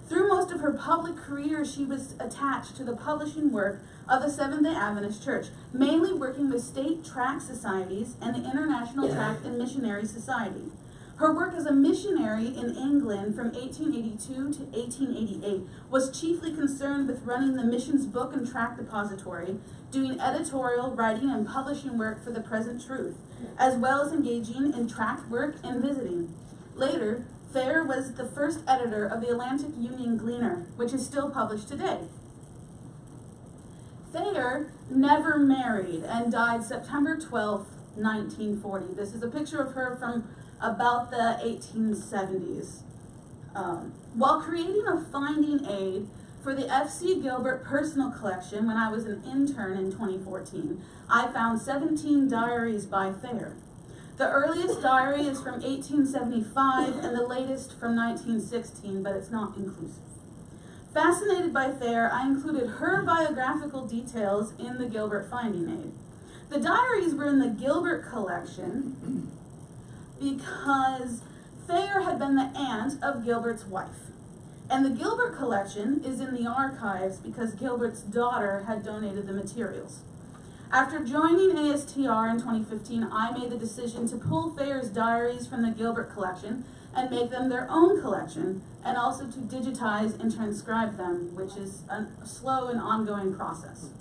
S4: Through most of her public career, she was attached to the publishing work of the Seventh-day Adventist Church, mainly working with state tract societies and the International Tract and Missionary Society. Her work as a missionary in England from 1882 to 1888 was chiefly concerned with running the missions book and tract depository, doing editorial, writing, and publishing work for the Present Truth, as well as engaging in tract work and visiting. Later, Thayer was the first editor of the Atlantic Union Gleaner, which is still published today. Thayer never married and died September 12, 1940. This is a picture of her from about the 1870s. While creating a finding aid for the F.C. Gilbert personal collection when I was an intern in 2014, I found 17 diaries by Thayer. The earliest diary is from 1875 and the latest from 1916, but it's not inclusive. Fascinated by Thayer, I included her biographical details in the Gilbert finding aid. The diaries were in the Gilbert collection because Thayer had been the aunt of Gilbert's wife. And the Gilbert collection is in the archives because Gilbert's daughter had donated the materials. After joining ASTR in 2015, I made the decision to pull Thayer's diaries from the Gilbert collection and make them their own collection, and also to digitize and transcribe them, which is a slow and ongoing process.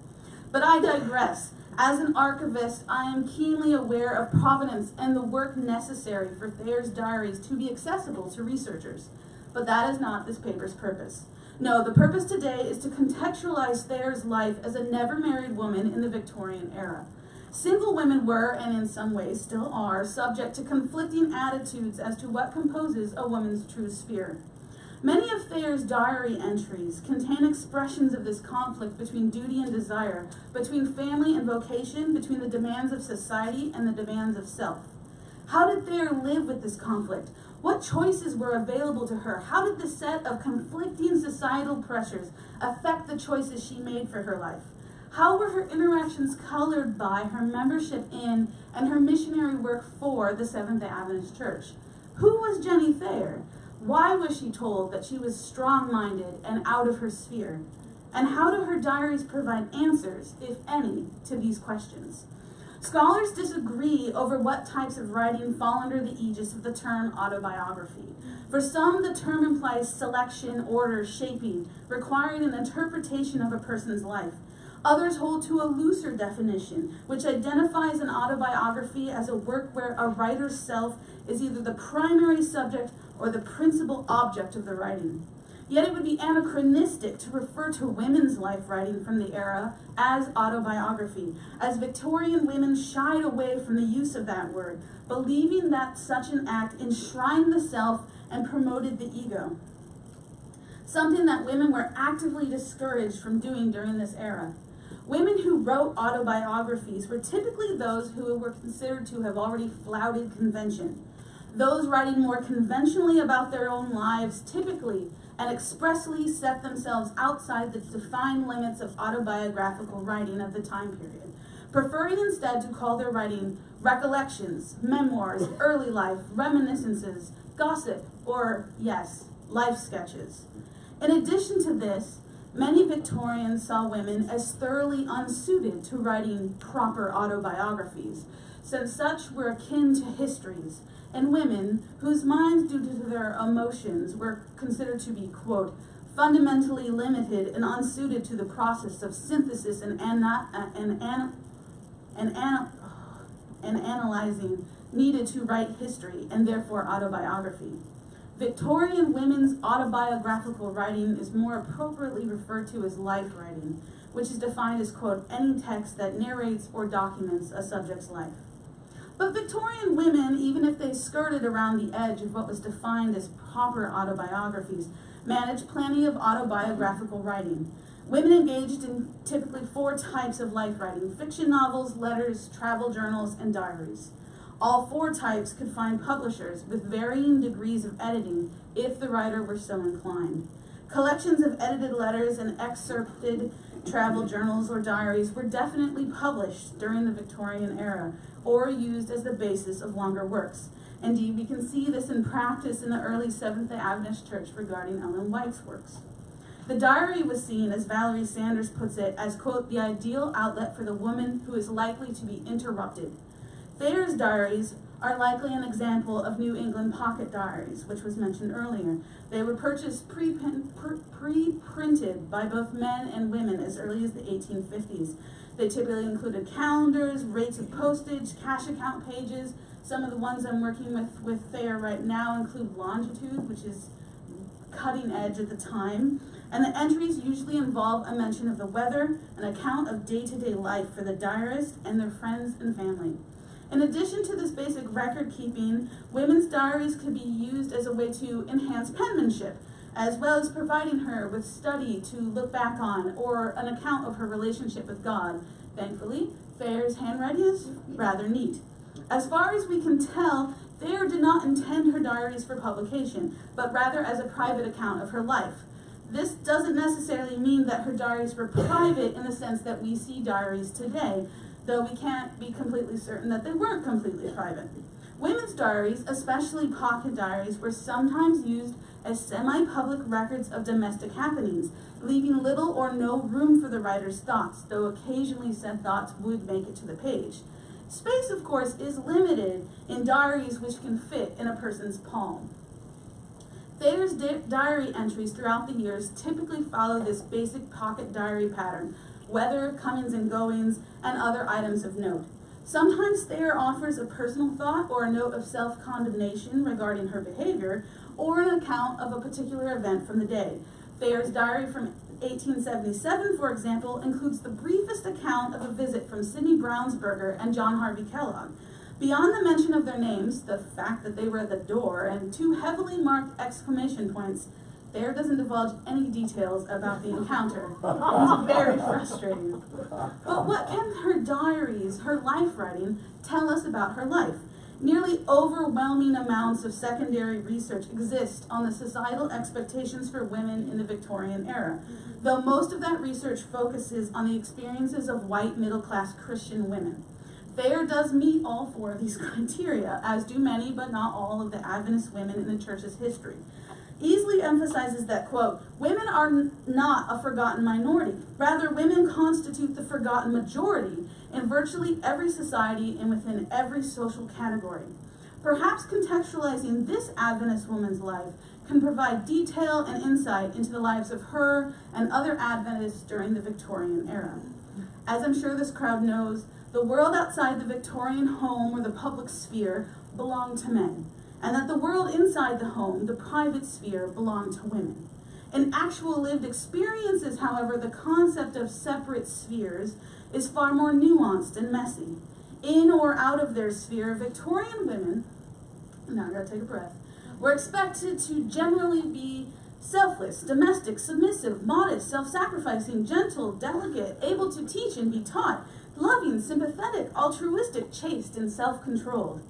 S4: But I digress. As an archivist, I am keenly aware of provenance and the work necessary for Thayer's diaries to be accessible to researchers. But that is not this paper's purpose. No, the purpose today is to contextualize Thayer's life as a never-married woman in the Victorian era. Single women were, and in some ways still are, subject to conflicting attitudes as to what composes a woman's true sphere. Many of Thayer's diary entries contain expressions of this conflict between duty and desire, between family and vocation, between the demands of society and the demands of self. How did Thayer live with this conflict? What choices were available to her? How did the set of conflicting societal pressures affect the choices she made for her life? How were her interactions colored by her membership in and her missionary work for the Seventh-day Adventist Church? Who was Jennie Thayer? Why was she told that she was strong-minded and out of her sphere? And how do her diaries provide answers, if any, to these questions? Scholars disagree over what types of writing fall under the aegis of the term autobiography. For some, the term implies selection, order, shaping, requiring an interpretation of a person's life. Others hold to a looser definition, which identifies an autobiography as a work where a writer's self is either the primary subject or the principal object of the writing. Yet it would be anachronistic to refer to women's life writing from the era as autobiography, as Victorian women shied away from the use of that word, believing that such an act enshrined the self and promoted the ego, something that women were actively discouraged from doing during this era. Women who wrote autobiographies were typically those who were considered to have already flouted convention. Those writing more conventionally about their own lives typically and expressly set themselves outside the defined limits of autobiographical writing of the time period, preferring instead to call their writing recollections, memoirs, early life, reminiscences, gossip, or, yes, life sketches. In addition to this, many Victorians saw women as thoroughly unsuited to writing proper autobiographies, since such were akin to histories, and women whose minds, due to their emotions, were considered to be, quote, fundamentally limited and unsuited to the process of synthesis and analyzing needed to write history, and therefore autobiography. Victorian women's autobiographical writing is more appropriately referred to as life writing, which is defined as, quote, any text that narrates or documents a subject's life. But Victorian women, even if they skirted around the edge of what was defined as proper autobiographies, managed plenty of autobiographical writing. Women engaged in typically 4 types of life writing: fiction novels, letters, travel journals, and diaries. All 4 types could find publishers with varying degrees of editing if the writer were so inclined. Collections of edited letters and excerpted travel journals or diaries were definitely published during the Victorian era or used as the basis of longer works. Indeed, we can see this in practice in the early Seventh-day Adventist Church regarding Ellen White's works. The diary was seen, as Valerie Sanders puts it, as, quote, the ideal outlet for the woman who is likely to be interrupted. Thayer's diaries are likely an example of New England pocket diaries, which was mentioned earlier. They were purchased pre-printed by both men and women as early as the 1850s. They typically included calendars, rates of postage, cash account pages. Some of the ones I'm working with Thayer right now include longitude, which is cutting edge at the time. And the entries usually involve a mention of the weather, an account of day-to-day life for the diarist and their friends and family. In addition to this basic record keeping, women's diaries could be used as a way to enhance penmanship, as well as providing her with study to look back on or an account of her relationship with God. Thankfully, Thayer's handwriting is rather neat. As far as we can tell, Thayer did not intend her diaries for publication, but rather as a private account of her life. This doesn't necessarily mean that her diaries were private in the sense that we see diaries today, though we can't be completely certain that they weren't completely private. Women's diaries, especially pocket diaries, were sometimes used as semi-public records of domestic happenings, leaving little or no room for the writer's thoughts, though occasionally said thoughts would make it to the page. Space, of course, is limited in diaries which can fit in a person's palm. Thayer's diary entries throughout the years typically follow this basic pocket diary pattern: weather, comings and goings, and other items of note. Sometimes Thayer offers a personal thought or a note of self-condemnation regarding her behavior, or an account of a particular event from the day. Thayer's diary from 1877, for example, includes the briefest account of a visit from Sidney Brownsberger and John Harvey Kellogg. Beyond the mention of their names, the fact that they were at the door, and 2 heavily marked exclamation points, Thayer doesn't divulge any details about the encounter. It's very frustrating. But what can her diaries, her life writing, tell us about her life? Nearly overwhelming amounts of secondary research exist on the societal expectations for women in the Victorian era, though most of that research focuses on the experiences of white middle-class Christian women. Thayer does meet all 4 of these criteria, as do many but not all of the Adventist women in the church's history. Easily emphasizes that, quote, women are not a forgotten minority. Rather, women constitute the forgotten majority in virtually every society and within every social category. Perhaps contextualizing this Adventist woman's life can provide detail and insight into the lives of her and other Adventists during the Victorian era. As I'm sure this crowd knows, the world outside the Victorian home or the public sphere belonged to men, and that the world inside the home, the private sphere, belonged to women. In actual lived experiences, however, the concept of separate spheres is far more nuanced and messy. In or out of their sphere, Victorian women, now I gotta take a breath, were expected to generally be selfless, domestic, submissive, modest, self-sacrificing, gentle, delicate, able to teach and be taught, loving, sympathetic, altruistic, chaste, and self-controlled.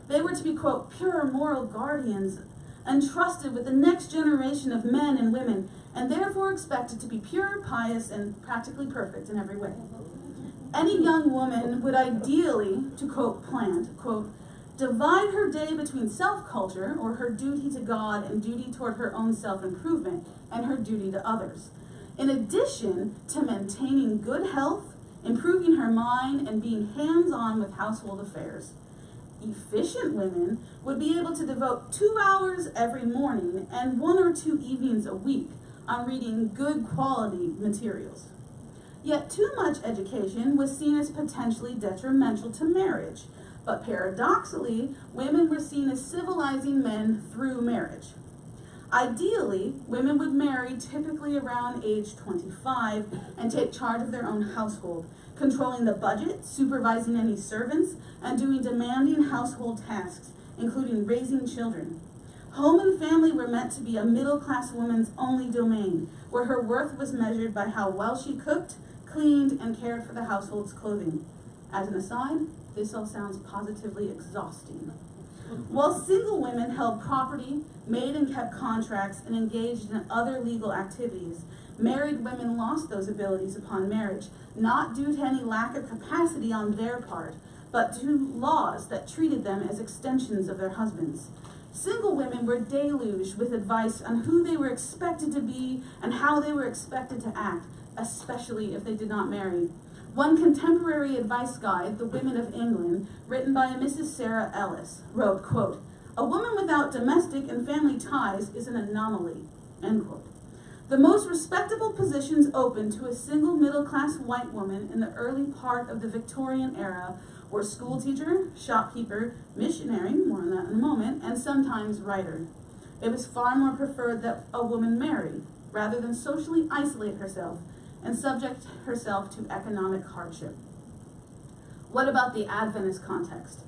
S4: They were to be, quote, pure moral guardians, entrusted with the next generation of men and women, and therefore expected to be pure, pious, and practically perfect in every way. Any young woman would ideally, to quote Plant, quote, divide her day between self-culture, or her duty to God and duty toward her own self-improvement, and her duty to others, in addition to maintaining good health, improving her mind, and being hands-on with household affairs. Efficient women would be able to devote 2 hours every morning and 1 or 2 evenings a week on reading good quality materials. Yet too much education was seen as potentially detrimental to marriage, but paradoxically, women were seen as civilizing men through marriage. Ideally, women would marry typically around age 25 and take charge of their own household, controlling the budget, supervising any servants, and doing demanding household tasks, including raising children. Home and family were meant to be a middle-class woman's only domain, where her worth was measured by how well she cooked, cleaned, and cared for the household's clothing. As an aside, this all sounds positively exhausting. While single women held property, made and kept contracts, and engaged in other legal activities, married women lost those abilities upon marriage, not due to any lack of capacity on their part, but to laws that treated them as extensions of their husbands. Single women were deluged with advice on who they were expected to be and how they were expected to act, especially if they did not marry. One contemporary advice guide, The Women of England, written by a Mrs. Sarah Ellis, wrote, quote, "A woman without domestic and family ties is an anomaly," end quote. The most respectable positions open to a single middle-class white woman in the early part of the Victorian era were schoolteacher, shopkeeper, missionary, more on that in a moment, and sometimes writer. It was far more preferred that a woman marry, rather than socially isolate herself and subject herself to economic hardship. What about the Adventist context?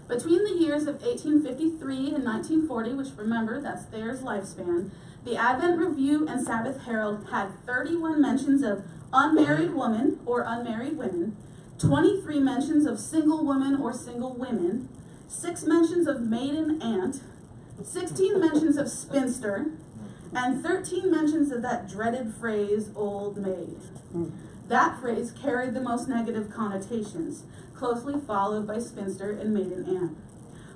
S4: Between the years of 1853 and 1940, which remember, that's Thayer's lifespan, the Advent Review and Sabbath Herald had 31 mentions of unmarried woman or unmarried women, 23 mentions of single woman or single women, 6 mentions of maiden aunt, 16 mentions of spinster, and 13 mentions of that dreaded phrase, old maid. That phrase carried the most negative connotations, closely followed by spinster and maiden aunt.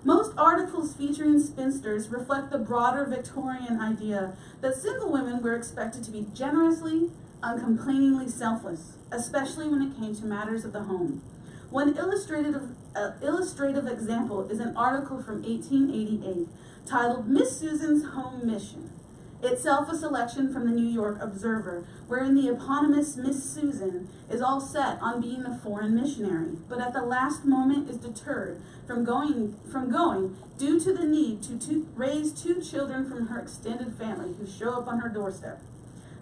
S4: Most articles featuring spinsters reflect the broader Victorian idea that single women were expected to be generously, uncomplainingly selfless, especially when it came to matters of the home. One illustrative example is an article from 1888 titled Miss Susan's Home Mission, itself a selection from the New York Observer, wherein the eponymous Miss Susan is all set on being a foreign missionary, but at the last moment is deterred from going due to the need to raise 2 children from her extended family who show up on her doorstep.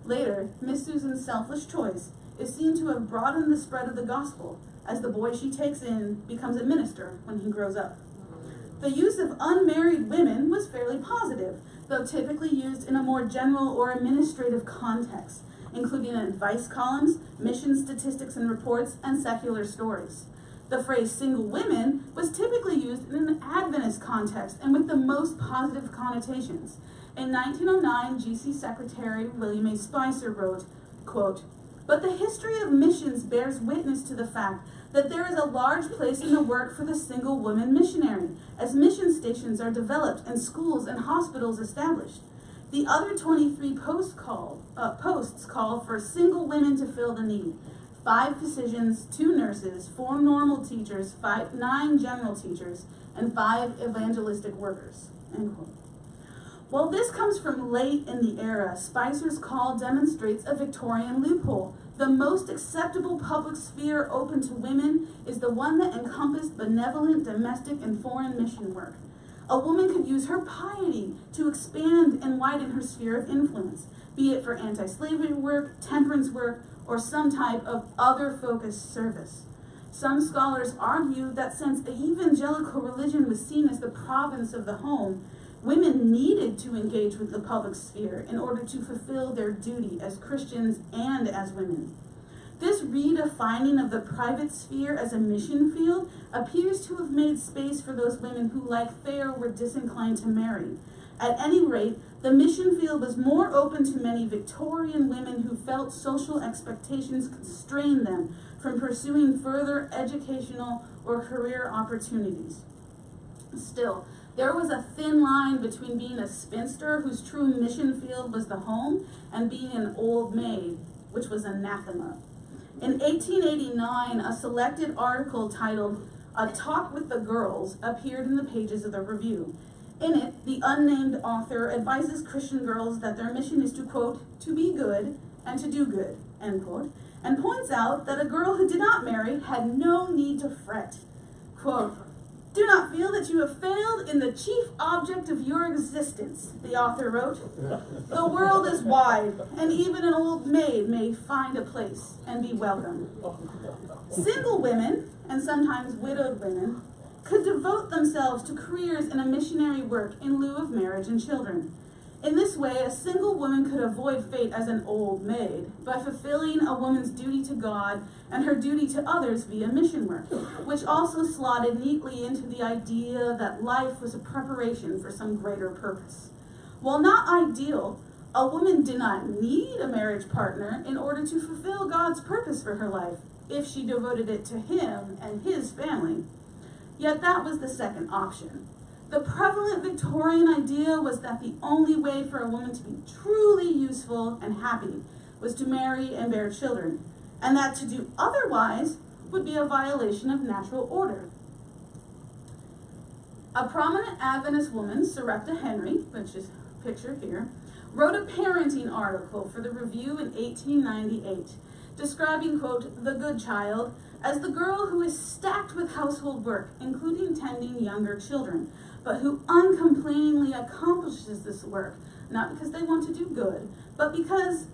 S4: Later, Miss Susan's selfless choice is seen to have broadened the spread of the gospel, as the boy she takes in becomes a minister when he grows up. The use of unmarried women was fairly positive, though typically used in a more general or administrative context, including advice columns, mission statistics and reports, and secular stories. The phrase single women was typically used in an Adventist context and with the most positive connotations. In 1909, G.C. Secretary William A. Spicer wrote, quote, "But the history of missions bears witness to the fact that there is a large place in the work for the single woman missionary, as mission stations are developed and schools and hospitals established. The other 23 posts call for single women to fill the need. 5 physicians, 2 nurses, 4 normal teachers, 9 general teachers, and 5 evangelistic workers," end quote. While this comes from late in the era, Spicer's call demonstrates a Victorian loophole. The most acceptable public sphere open to women is the one that encompassed benevolent domestic and foreign mission work. A woman could use her piety to expand and widen her sphere of influence, be it for anti-slavery work, temperance work, or some type of other-focused service. Some scholars argue that since evangelical religion was seen as the province of the home, women needed to engage with the public sphere in order to fulfill their duty as Christians and as women. This redefining of the private sphere as a mission field appears to have made space for those women who, like Thayer, were disinclined to marry. At any rate, the mission field was more open to many Victorian women who felt social expectations constrained them from pursuing further educational or career opportunities. Still, there was a thin line between being a spinster whose true mission field was the home and being an old maid, which was anathema. In 1889, a selected article titled "A Talk with the Girls" appeared in the pages of the Review. In it, the unnamed author advises Christian girls that their mission is to, quote, "to be good and to do good," end quote, and points out that a girl who did not marry had no need to fret. Quote, "Do not feel that you have failed in the chief object of your existence," the author wrote. "The world is wide, and even an old maid may find a place and be welcome." Single women, and sometimes widowed women, could devote themselves to careers in a missionary work in lieu of marriage and children. In this way, a single woman could avoid fate as an old maid by fulfilling a woman's duty to God and her duty to others via mission work, which also slotted neatly into the idea that life was a preparation for some greater purpose. While not ideal, a woman did not need a marriage partner in order to fulfill God's purpose for her life, if she devoted it to Him and His family. Yet that was the second option. The prevalent Victorian idea was that the only way for a woman to be truly useful and happy was to marry and bear children, and that to do otherwise would be a violation of natural order. A prominent Adventist woman, Soretta Henry, which is pictured here, wrote a parenting article for the Review in 1898, describing, quote, "the good child" as the girl who is stacked with household work, including tending younger children, but who uncomplainingly accomplishes this work, not because they want to do good, but because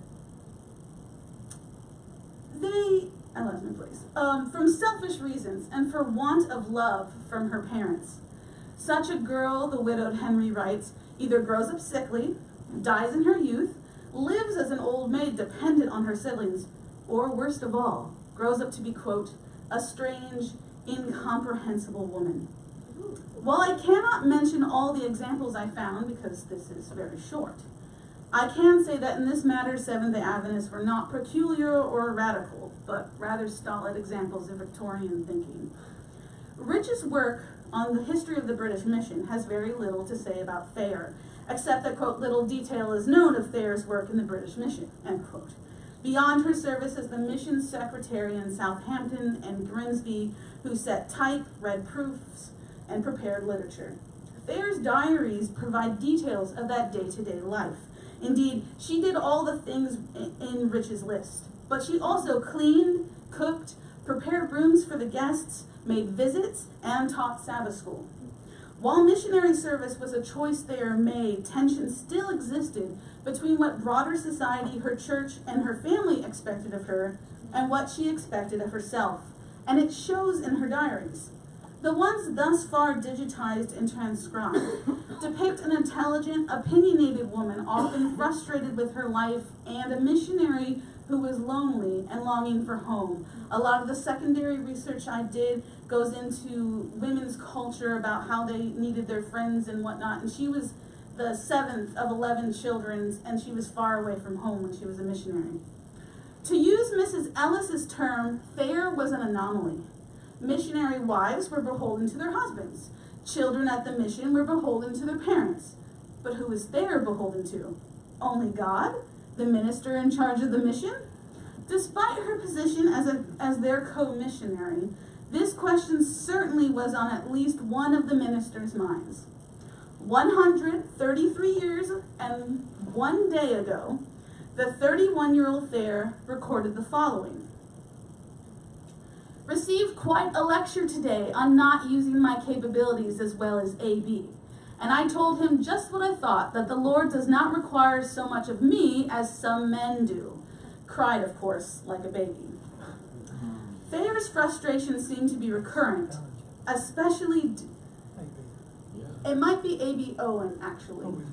S4: from selfish reasons and for want of love from her parents. Such a girl, the widowed Henry writes, either grows up sickly, dies in her youth, lives as an old maid dependent on her siblings, or worst of all, grows up to be, quote, "a strange, incomprehensible woman." While I cannot mention all the examples I found, because this is very short, I can say that in this matter, Seventh-day Adventists were not peculiar or radical, but rather stolid examples of Victorian thinking. Rich's work on the history of the British mission has very little to say about Thayer, except that, quote, "little detail is known of Thayer's work in the British mission," end quote. Beyond her service as the mission secretary in Southampton and Grimsby, who set type, read proofs, and prepared literature. Thayer's diaries provide details of that day-to-day life. Indeed, she did all the things in Rich's list, but she also cleaned, cooked, prepared rooms for the guests, made visits, and taught Sabbath school. While missionary service was a choice Thayer made, tension still existed between what broader society, her church, and her family expected of her and what she expected of herself, and it shows in her diaries. The ones thus far digitized and transcribed depict an intelligent, opinionated woman often frustrated with her life and a missionary who was lonely and longing for home. A lot of the secondary research I did goes into women's culture about how they needed their friends and whatnot, and she was the 7th of 11 children, and she was far away from home when she was a missionary. To use Mrs. Ellis's term, Thayer was an anomaly. Missionary wives were beholden to their husbands. Children at the mission were beholden to their parents. But who is Thayer beholden to? Only God? The minister in charge of the mission? Despite her position as their co-missionary, this question certainly was on at least one of the minister's minds. 133 years and 1 day ago, the 31-year-old Thayer recorded the following. Received quite a lecture today on not using my capabilities as well as AB. And I told him just what I thought, that the Lord does not require so much of me as some men do. Cried, of course, like a baby. Thayer's frustration seemed to be recurrent, especially... It might be A.B. Owen, actually,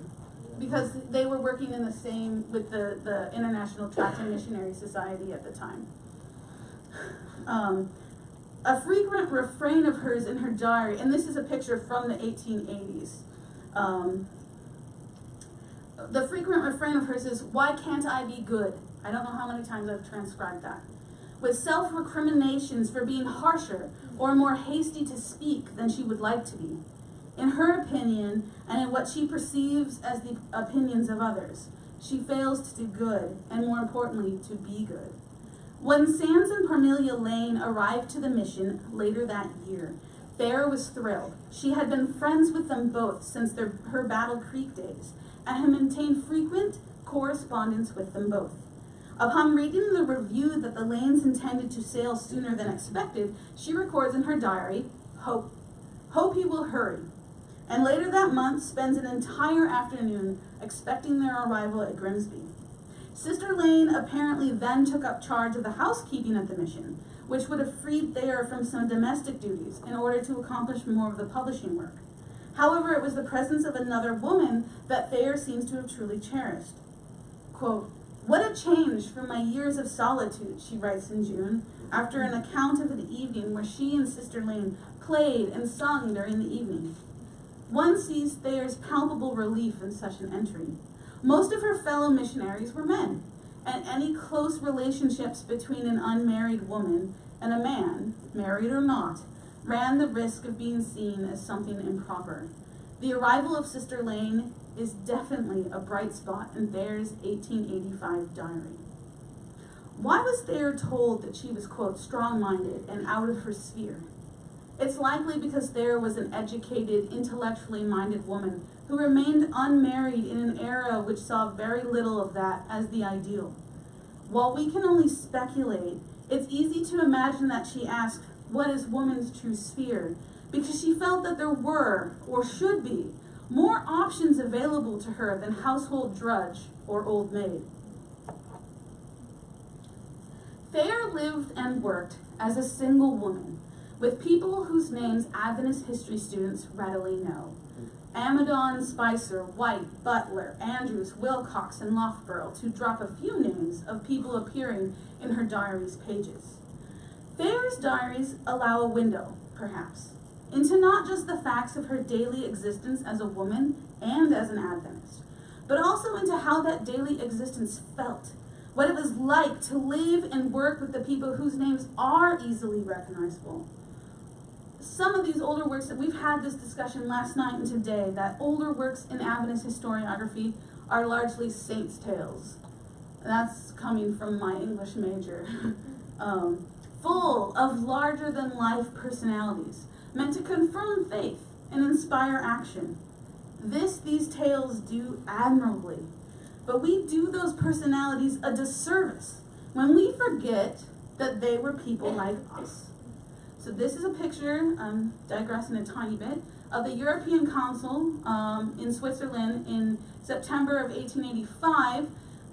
S4: because they were working in the same, with the International Tract Missionary Society at the time. A frequent refrain of hers in her diary, and this is a picture from the 1880s. The frequent refrain of hers is, "Why can't I be good?" I don't know how many times I've transcribed that. With self-recriminations for being harsher or more hasty to speak than she would like to be. in her opinion and in what she perceives as the opinions of others. She fails to do good, and more importantly, to be good. When Sands and Parmelia Lane arrived to the mission later that year, Thayer was thrilled. She had been friends with them both since her Battle Creek days, and had maintained frequent correspondence with them both. Upon reading the review that the Lanes intended to sail sooner than expected, she records in her diary, hope he will hurry, and later that month spends an entire afternoon expecting their arrival at Grimsby. Sister Lane apparently then took up charge of the housekeeping at the mission, which would have freed Thayer from some domestic duties in order to accomplish more of the publishing work. However, it was the presence of another woman that Thayer seems to have truly cherished. Quote, "What a change from my years of solitude," she writes in June, after an account of an evening where she and Sister Lane played and sung during the evening. One sees Thayer's palpable relief in such an entry. Most of her fellow missionaries were men, and any close relationships between an unmarried woman and a man, married or not, ran the risk of being seen as something improper. The arrival of Sister Lane is definitely a bright spot in Thayer's 1885 diary. Why was Thayer told that she was, quote, strong-minded and out of her sphere? It's likely because Thayer was an educated, intellectually minded woman who remained unmarried in an era which saw very little of that as the ideal. While we can only speculate, it's easy to imagine that she asked, what is woman's true sphere? Because she felt that there were, or should be, more options available to her than household drudge or old maid. Thayer lived and worked as a single woman with people whose names Adventist history students readily know. Amidon, Spicer, White, Butler, Andrews, Wilcox, and Loughborough, to drop a few names of people appearing in her diary's pages. Thayer's diaries allow a window, perhaps, into not just the facts of her daily existence as a woman and as an Adventist, but also into how that daily existence felt, what it was like to live and work with the people whose names are easily recognizable. Some of these older works, that we've had this discussion last night and today, that older works in Adventist historiography are largely saints' tales. That's coming from my English major. Full of larger-than-life personalities, meant to confirm faith and inspire action. These tales do admirably, but we do those personalities a disservice when we forget that they were people like us. So this is a picture, I'm digressing a tiny bit, of the European Council in Switzerland in September of 1885.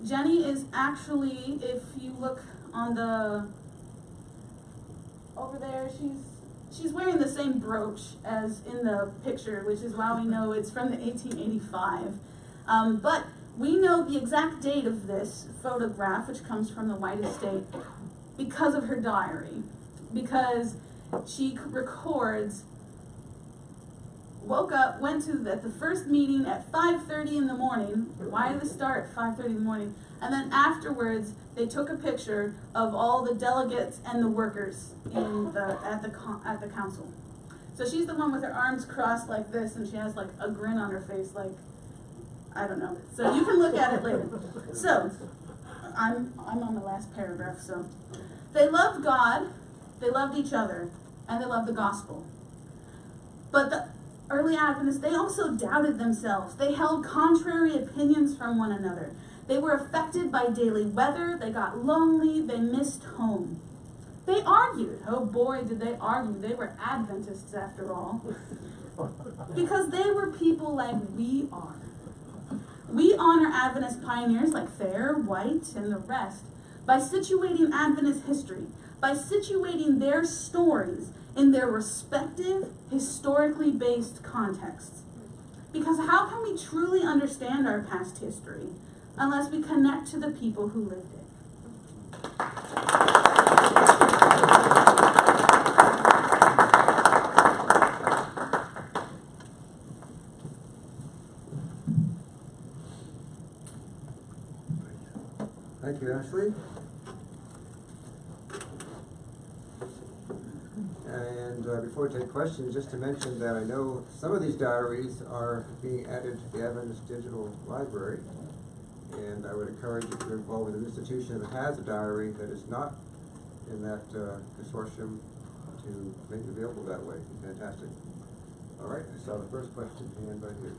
S4: Jennie is actually, if you look on the, over there, she's wearing the same brooch as in the picture, which is why we know it's from the 1885. But we know the exact date of this photograph, which comes from the White Estate, because of her diary. Because she records, woke up, went to the first meeting at 5:30 in the morning. Why did it start at 5:30 in the morning? And then afterwards, they took a picture of all the delegates and the workers in at the council. So she's the one with her arms crossed like this, and she has like a grin on her face, like, I don't know. So you can look at it later. So I'm on the last paragraph. So they loved God, they loved each other, and they loved the gospel. But the early Adventists, they also doubted themselves. They held contrary opinions from one another. They were affected by daily weather. They got lonely. They missed home. They argued. Oh boy, did they argue. They were Adventists after all. Because they were people like we are. We honor Adventist pioneers like Thayer, White, and the rest by situating Adventist history, by situating their stories in their respective historically based contexts. Because how can we truly understand our past history unless we connect to the people who lived it?
S2: Thank you, Ashlee. And before we take questions, just to mention that I know some of these diaries are being added to the Adventist Digital Library. And I would encourage, if you're involved with an institution that has a diary that is not in that consortium, to make it available that way. Fantastic. All right, I saw the first question hand right here.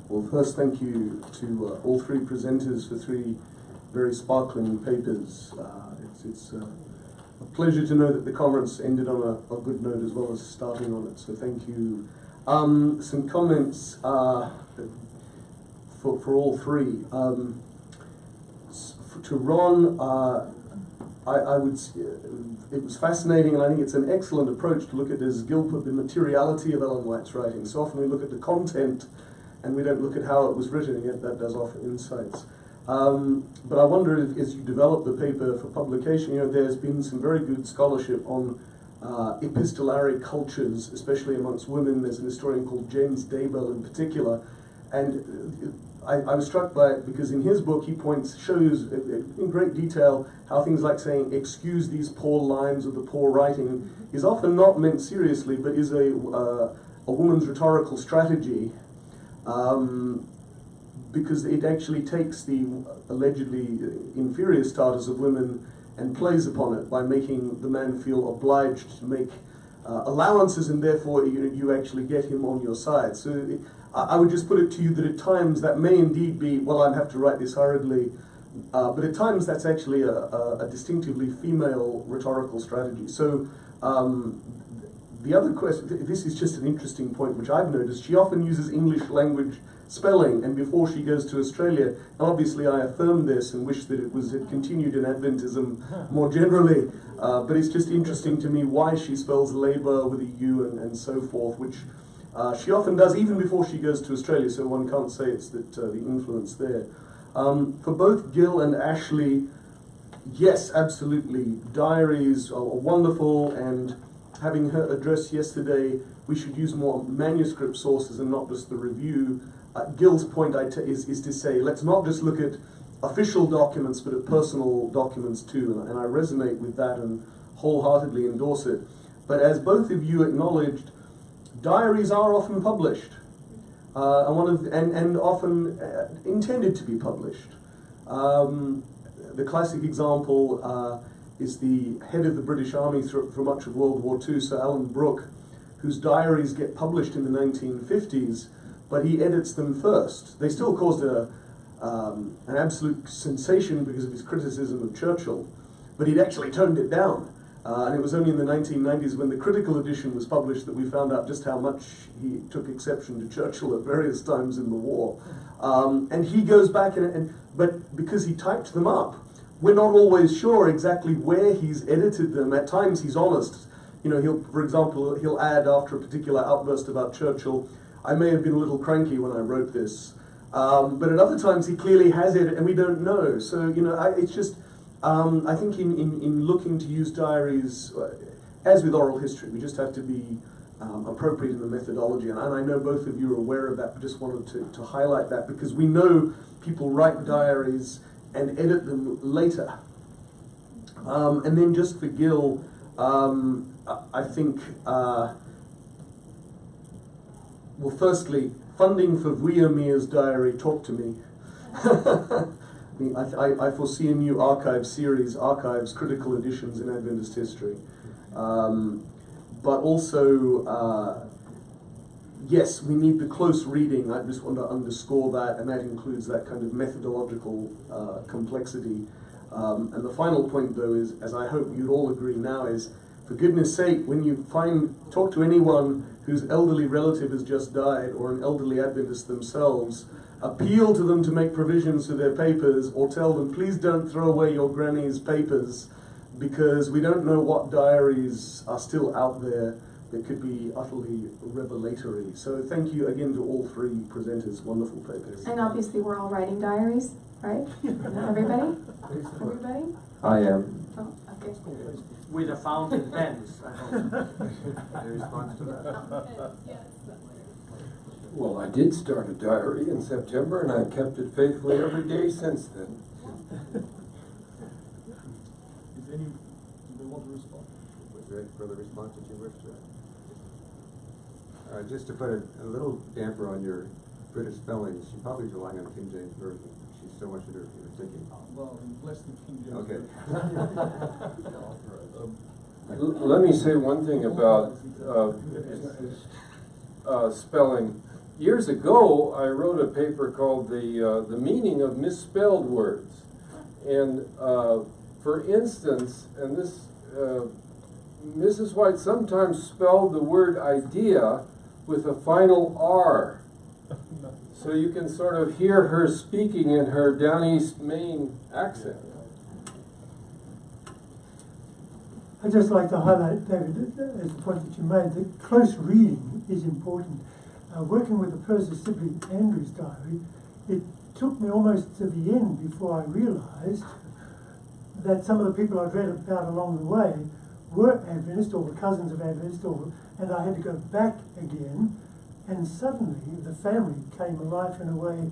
S5: Well, first, thank you to all three presenters for three very sparkling papers. It's a pleasure to know that the conference ended on a good note as well as starting on it, so thank you. Some comments for all three. To Ron, I would. It was fascinating, and I think it's an excellent approach to look at, as Gil put, the materiality of Ellen White's writing. So often we look at the content, and we don't look at how it was written, and yet that does offer insights. But I wonder if, as you develop the paper for publication, there's been some very good scholarship on epistolary cultures, especially amongst women. There's an historian called James Daybell in particular, and I was struck by it because in his book he shows in great detail how things like saying, "Excuse these poor lines of the poor writing," is often not meant seriously, but is a woman's rhetorical strategy, because it actually takes the allegedly inferior status of women and plays upon it by making the man feel obliged to make allowances, and therefore you actually get him on your side. So I would just put it to you that at times that may indeed be, well, I have to write this hurriedly, but at times that's actually a distinctively female rhetorical strategy. So the other question, this is just an interesting point which I've noticed, she often uses English language spelling, and before she goes to Australia, and obviously I affirm this and wish that it had continued in Adventism more generally, but it's just interesting to me why she spells labour with a U and so forth, which she often does even before she goes to Australia, so one can't say it's that the influence there. For both Gil and Ashlee, yes, absolutely, diaries are wonderful, and having her address yesterday, we should use more manuscript sources and not just the review. Gil's point is to say, let's not just look at official documents, but at personal documents too, and I resonate with that and wholeheartedly endorse it. But as both of you acknowledged, diaries are often published, and often intended to be published. The classic example is the head of the British Army for much of World War II, Sir Alan Brooke, whose diaries get published in the 1950s, but he edits them first. They still caused an absolute sensation because of his criticism of Churchill, but he'd actually toned it down. And it was only in the 1990s when the critical edition was published that we found out just how much he took exception to Churchill at various times in the war. And he goes back, but because he typed them up, we're not always sure exactly where he's edited them. At times he's honest. For example, he'll add after a particular outburst about Churchill, "I may have been a little cranky when I wrote this." But at other times he clearly has it and we don't know. So, it's just, I think in looking to use diaries, as with oral history, we just have to be appropriate in the methodology. And I know both of you are aware of that, but just wanted to highlight that because we know people write diaries and edit them later. And then just for Gil, I think, well, firstly, funding for Vuillemir's diary, talk to me. I foresee a new archive series, Archives, Critical Editions in Adventist History. But also, yes, we need the close reading. I just want to underscore that, and that includes that kind of methodological complexity. And the final point, though, is, as I hope you'd all agree now, is, for goodness sake, when you talk to anyone whose elderly relative has just died, or an elderly Adventist themselves, appeal to them to make provisions for their papers, or tell them, please don't throw away your granny's papers, because we don't know what diaries are still out there that could be utterly revelatory. So thank you again to all three presenters. Wonderful papers.
S6: And obviously we're all writing diaries, right? Everybody? Everybody?
S7: I am.
S6: Oh, okay.
S8: With a fountain pens, I hope.
S2: Any response to that?
S1: Well, I did start a diary in September, and I've kept it faithfully every day since then.
S9: Is
S2: further response that you wish to add? Just to put a little damper on your British spelling, she's probably relying on the King James Version. She's so much into her thinking.
S7: Well, less than King James.
S2: Okay.
S1: Let me say one thing about spelling. Years ago, I wrote a paper called The Meaning of Misspelled Words. And for instance, and this, Mrs. White sometimes spelled the word idea with a final R. So you can sort of hear her speaking in her Down East Maine accent.
S3: I'd just like to highlight, David, as the point that you made, that close reading is important. Working with the Percy Sibley Andrews diary, it took me almost to the end before I realised that some of the people I'd read about along the way were Adventist or were cousins of Adventist, and I had to go back again, and suddenly the family came alive in a way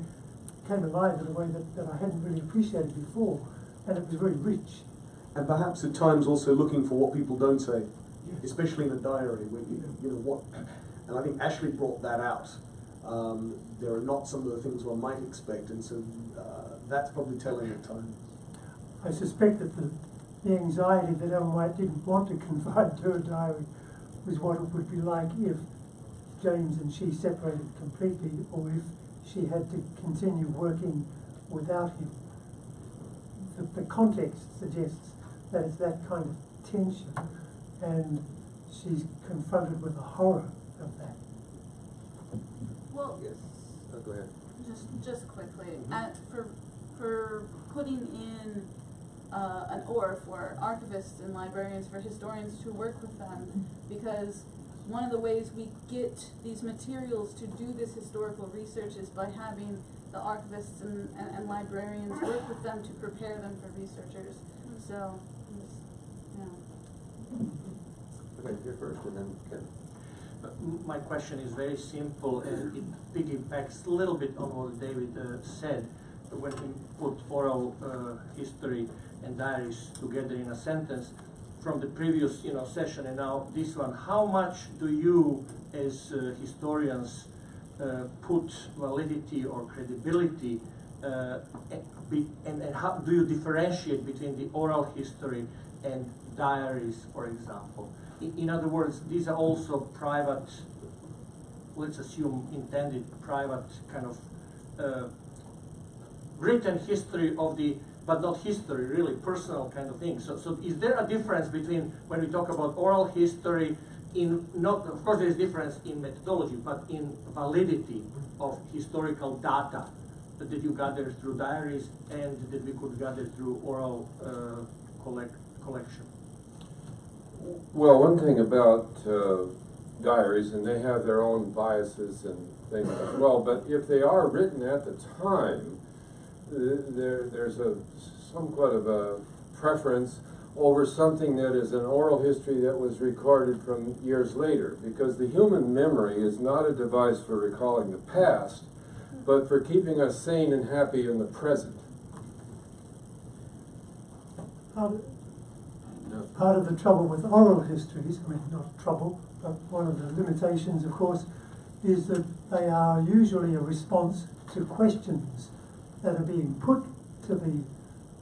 S3: that I hadn't really appreciated before, and it was very rich.
S5: And perhaps at times also looking for what people don't say, especially in a diary, where you know what. And I think Ashlee brought that out. There are not some of the things one might expect, and so that's probably telling at times.
S3: I suspect that the anxiety that Ellen White didn't want to confide to her diary was what it would be like if James and she separated completely, or if she had to continue working without him. The context suggests that it's that kind of tension, and she's confronted with the horror of that.
S4: Well,
S2: Yes. Oh, go ahead.
S4: just quickly, for putting in an OR for archivists and librarians, for historians to work with them, because one of the ways we get these materials to do this historical research is by having the archivists and librarians work with them to prepare them for researchers. So, yeah.
S2: Okay, here first, and then Ken.
S8: My question is very simple, and it piggybacks a little bit on what David said when he put oral history and diaries together in a sentence from the previous session and now this one. How much do you as historians put validity or credibility and how do you differentiate between the oral history and diaries, for example? In other words, these are also private, let's assume intended private kind of written history of the, but not history, really personal kind of thing. So is there a difference between when we talk about oral history in, not, of course there is difference in methodology, but in validity of historical data that you gather through diaries and that we could gather through oral collection?
S1: Well, one thing about diaries, and they have their own biases and things as well, but if they are written at the time, there's somewhat of a preference over something that is an oral history that was recorded from years later, because the human memory is not a device for recalling the past, but for keeping us sane and happy in the present.
S3: Part of the trouble with oral histories, I mean not trouble, but one of the limitations of course, is that they are usually a response to questions that are being put to the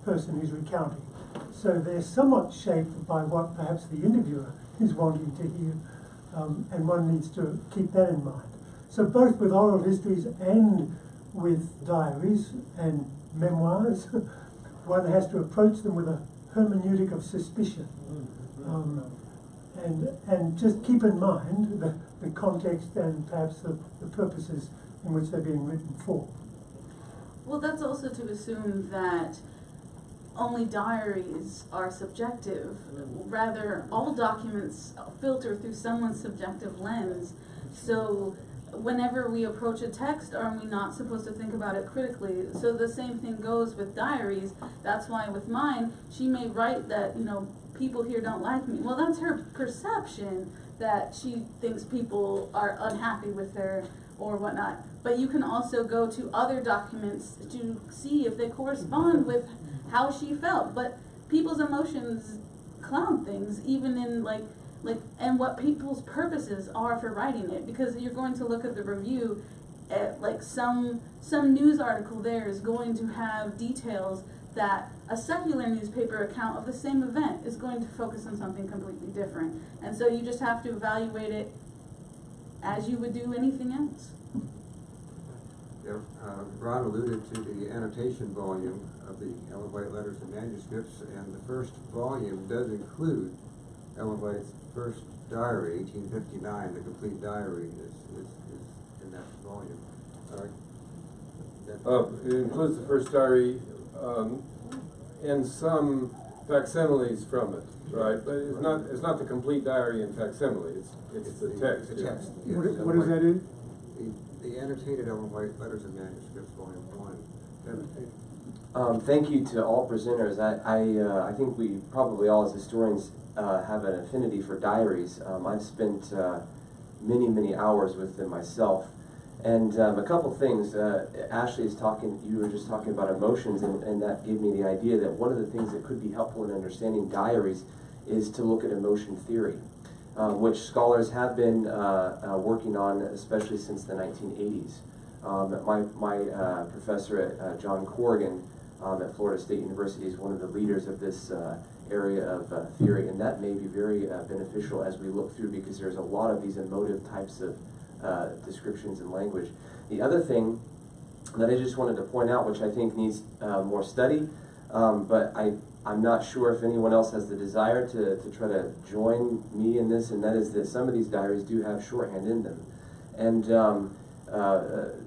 S3: person who's recounting. So they're somewhat shaped by what perhaps the interviewer is wanting to hear, and one needs to keep that in mind. So both with oral histories and with diaries and memoirs, one has to approach them with a hermeneutic of suspicion, and just keep in mind the context and perhaps the purposes in which they're being written for.
S4: Well, that's also to assume that only diaries are subjective. Rather, all documents filter through someone's subjective lens. So whenever we approach a text, are we not supposed to think about it critically? So the same thing goes with diaries. That's why with mine, she may write that, people here don't like me. Well, that's her perception, that she thinks people are unhappy with her or whatnot. But you can also go to other documents to see if they correspond with how she felt. But people's emotions cloud things, even in and what people's purposes are for writing it, because you're going to look at the review, like some news article there is going to have details that a secular newspaper account of the same event is going to focus on something completely different. And so you just have to evaluate it as you would do anything else.
S2: Yeah, Ron alluded to the annotation volume of the Ellen White Letters and Manuscripts, and the first volume does include Ellen White's first diary, 1859. The complete diary is in that volume.
S1: It includes the first diary and some facsimiles from it, right? But it's not the complete diary in facsimile. It's the text.
S2: The text.
S1: Yeah.
S2: Yes,
S7: What is that in?
S2: The annotated Ellen White Letters and Manuscripts, Volume 1.
S9: Thank you to all presenters. I think we probably all as historians have an affinity for diaries. I've spent many hours with them myself. And a couple things, Ashlee is talking, you were just talking about emotions, and that gave me the idea that one of the things that could be helpful in understanding diaries is to look at emotion theory, which scholars have been working on, especially since the 1980s. My professor at John Corrigan at Florida State University is one of the leaders of this area of theory, and that may be very beneficial as we look through, because there's a lot of these emotive types of descriptions and language. The other thing that I just wanted to point out, which I think needs more study, but I'm not sure if anyone else has the desire to try to join me in this, and that is that some of these diaries do have shorthand in them. And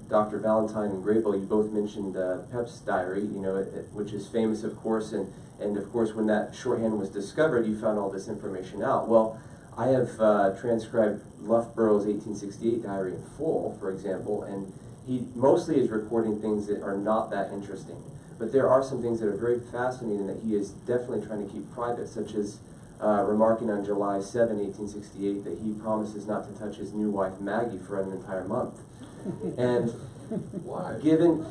S9: Dr. Valentine and Graybill, you both mentioned Pep's diary, you know, which is famous, of course, and of course when that shorthand was discovered, you found all this information out. Well, I have transcribed Loughborough's 1868 diary in full, for example, and he mostly is recording things that are not that interesting. But there are some things that are very fascinating that he is definitely trying to keep private, such as remarking on July 7, 1868, that he promises not to touch his new wife Maggie for an entire month. And
S1: Why?
S9: given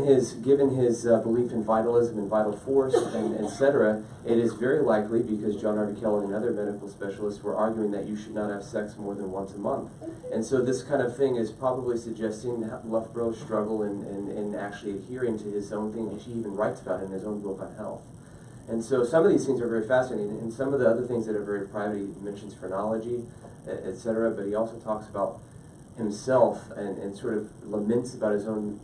S9: his belief in vitalism and vital force and etc., it is very likely, because John Harvey Kellogg and other medical specialists were arguing that you should not have sex more than once a month. And so this kind of thing is probably suggesting Loughborough's struggle in actually adhering to his own thing, which he even writes about in his own book on health. And so some of these things are very fascinating, and some of the other things that are very private, he mentions phrenology, etc., but he also talks about himself and sort of laments about his own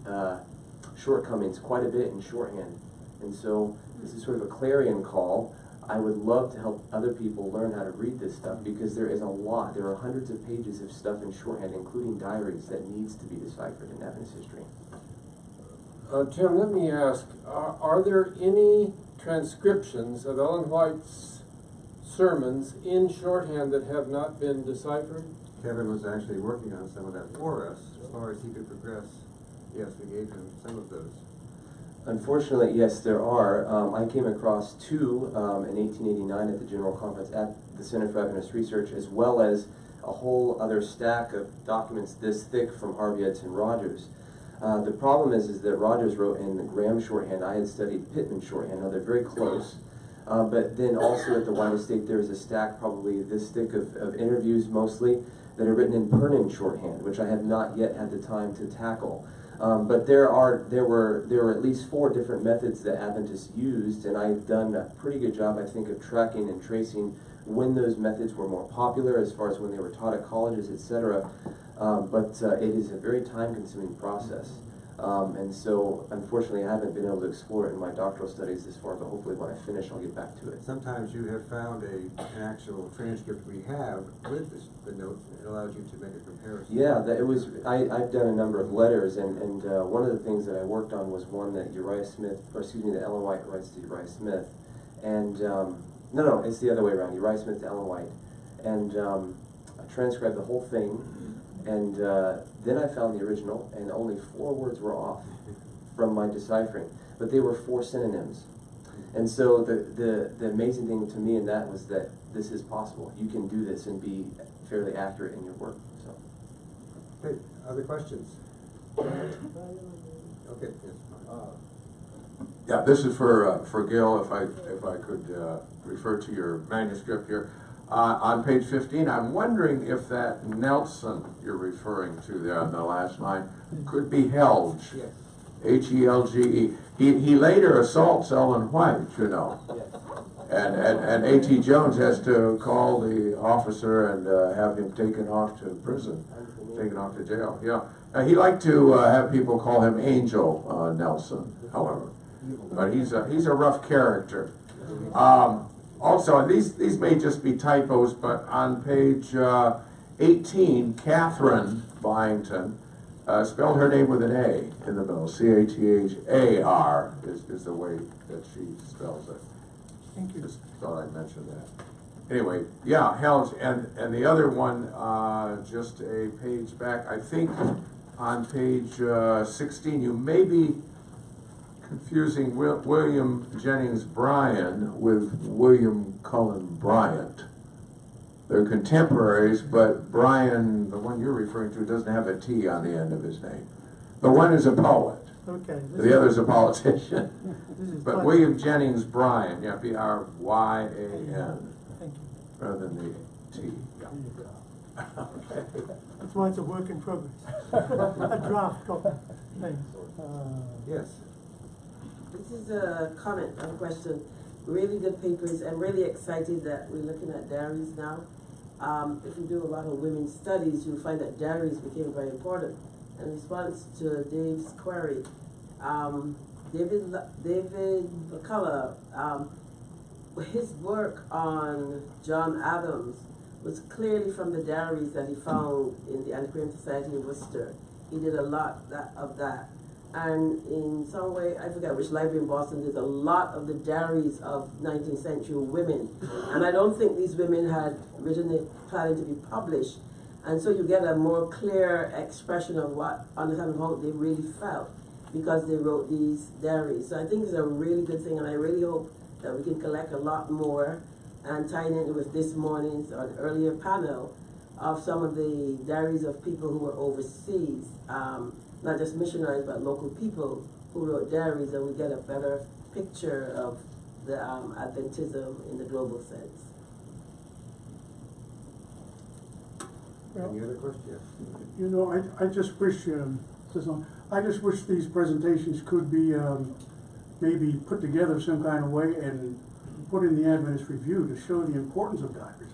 S9: shortcomings quite a bit in shorthand. And so this is sort of a clarion call. I would love to help other people learn how to read this stuff, because there is a lot. There are hundreds of pages of stuff in shorthand, including diaries, that needs to be deciphered in Adventist history.
S1: Tim, let me ask, are there any transcriptions of Ellen White's sermons in shorthand that have not been deciphered?
S2: Kevin was actually working on some of that for us. As far as he could progress, yes, we gave him some of those.
S9: Unfortunately, yes, there are. I came across two in 1889 at the General Conference at the Center for Adventist Research, as well as a whole other stack of documents this thick from Harvey Edson Rogers. The problem is that Rogers wrote in the Graham shorthand. I had studied Pittman shorthand. Now they're very close. But then also at the White Estate, there's a stack probably this thick of interviews mostly that are written in Pernin shorthand, which I have not yet had the time to tackle. But there were at least 4 different methods that Adventists used, and I've done a pretty good job, I think, of tracking and tracing when those methods were more popular, as far as when they were taught at colleges, etc. But it is a very time-consuming process. And so, unfortunately, I haven't been able to explore it in my doctoral studies this far, but hopefully when I finish, I'll get back to it.
S2: Sometimes you have found an actual transcript we have with the notes, and it allows you to make a comparison.
S9: Yeah, I've done a number of letters, and one of the things that I worked on was one that that Ellen White writes to Uriah Smith. And, no, it's the other way around, Uriah Smith to Ellen White. And I transcribed the whole thing, and then I found the original, and only 4 words were off from my deciphering, but they were 4 synonyms. And so the amazing thing to me in that was that this is possible. You can do this and be fairly accurate in your work. So.
S2: Okay, other questions? Okay, yes.
S10: Yeah, this is for Gil. If I could refer to your manuscript here. on page 15, I'm wondering if that Nelson you're referring to there on the last line could be Helge.
S2: Yes.
S10: H-E-L-G-E. He later assaults Ellen White, you know.
S2: Yes.
S10: And A.T. Jones has to call the officer and have him taken off to prison, taken off to jail. Yeah, he liked to have people call him Angel Nelson, however, but he's a rough character. Also, these may just be typos, but on page 18, Catherine Byington spelled her name with an A in the middle. C-A-T-H-A-R is the way that she spells it.
S3: Thank you.
S10: Just thought I'd mention that. Anyway, yeah, Helge, and the other one, just a page back, I think on page 16, you may be confusing William Jennings Bryan with William Cullen Bryant. They're contemporaries, but Bryan, the one you're referring to, doesn't have a T on the end of his name. The one is a poet.
S3: Okay.
S10: The other's a politician. But
S3: fine.
S10: William Jennings Bryan, yeah, B-R-Y-A-N,
S3: Thank you.
S10: rather than the T. Yeah.
S3: That's why it's a work in progress. A draft copy. Thanks.
S2: Yes.
S11: This is a comment, a question. Really good papers. I'm really excited that we're looking at diaries now. If you do a lot of women's studies, you'll find that diaries became very important. In response to Dave's query, David McCullough, his work on John Adams was clearly from the diaries that he found in the Antiquarian Society in Worcester. He did a lot of that. And in some way, I forget which library in Boston, there's a lot of the diaries of 19th century women. And I don't think these women had originally planning to be published. And so you get a more clear expression of what, understanding how they really felt because they wrote these diaries. So I think it's a really good thing, and I really hope that we can collect a lot more and tie it in with this morning's or the earlier panel of some of the diaries of people who were overseas, not just missionaries, but local people who wrote diaries, and we get a better picture of the Adventism in the global sense.
S2: Any other questions?
S7: You know, I just wish, I just wish these presentations could be maybe put together some kind of way and put in the Adventist Review to show the importance of diaries.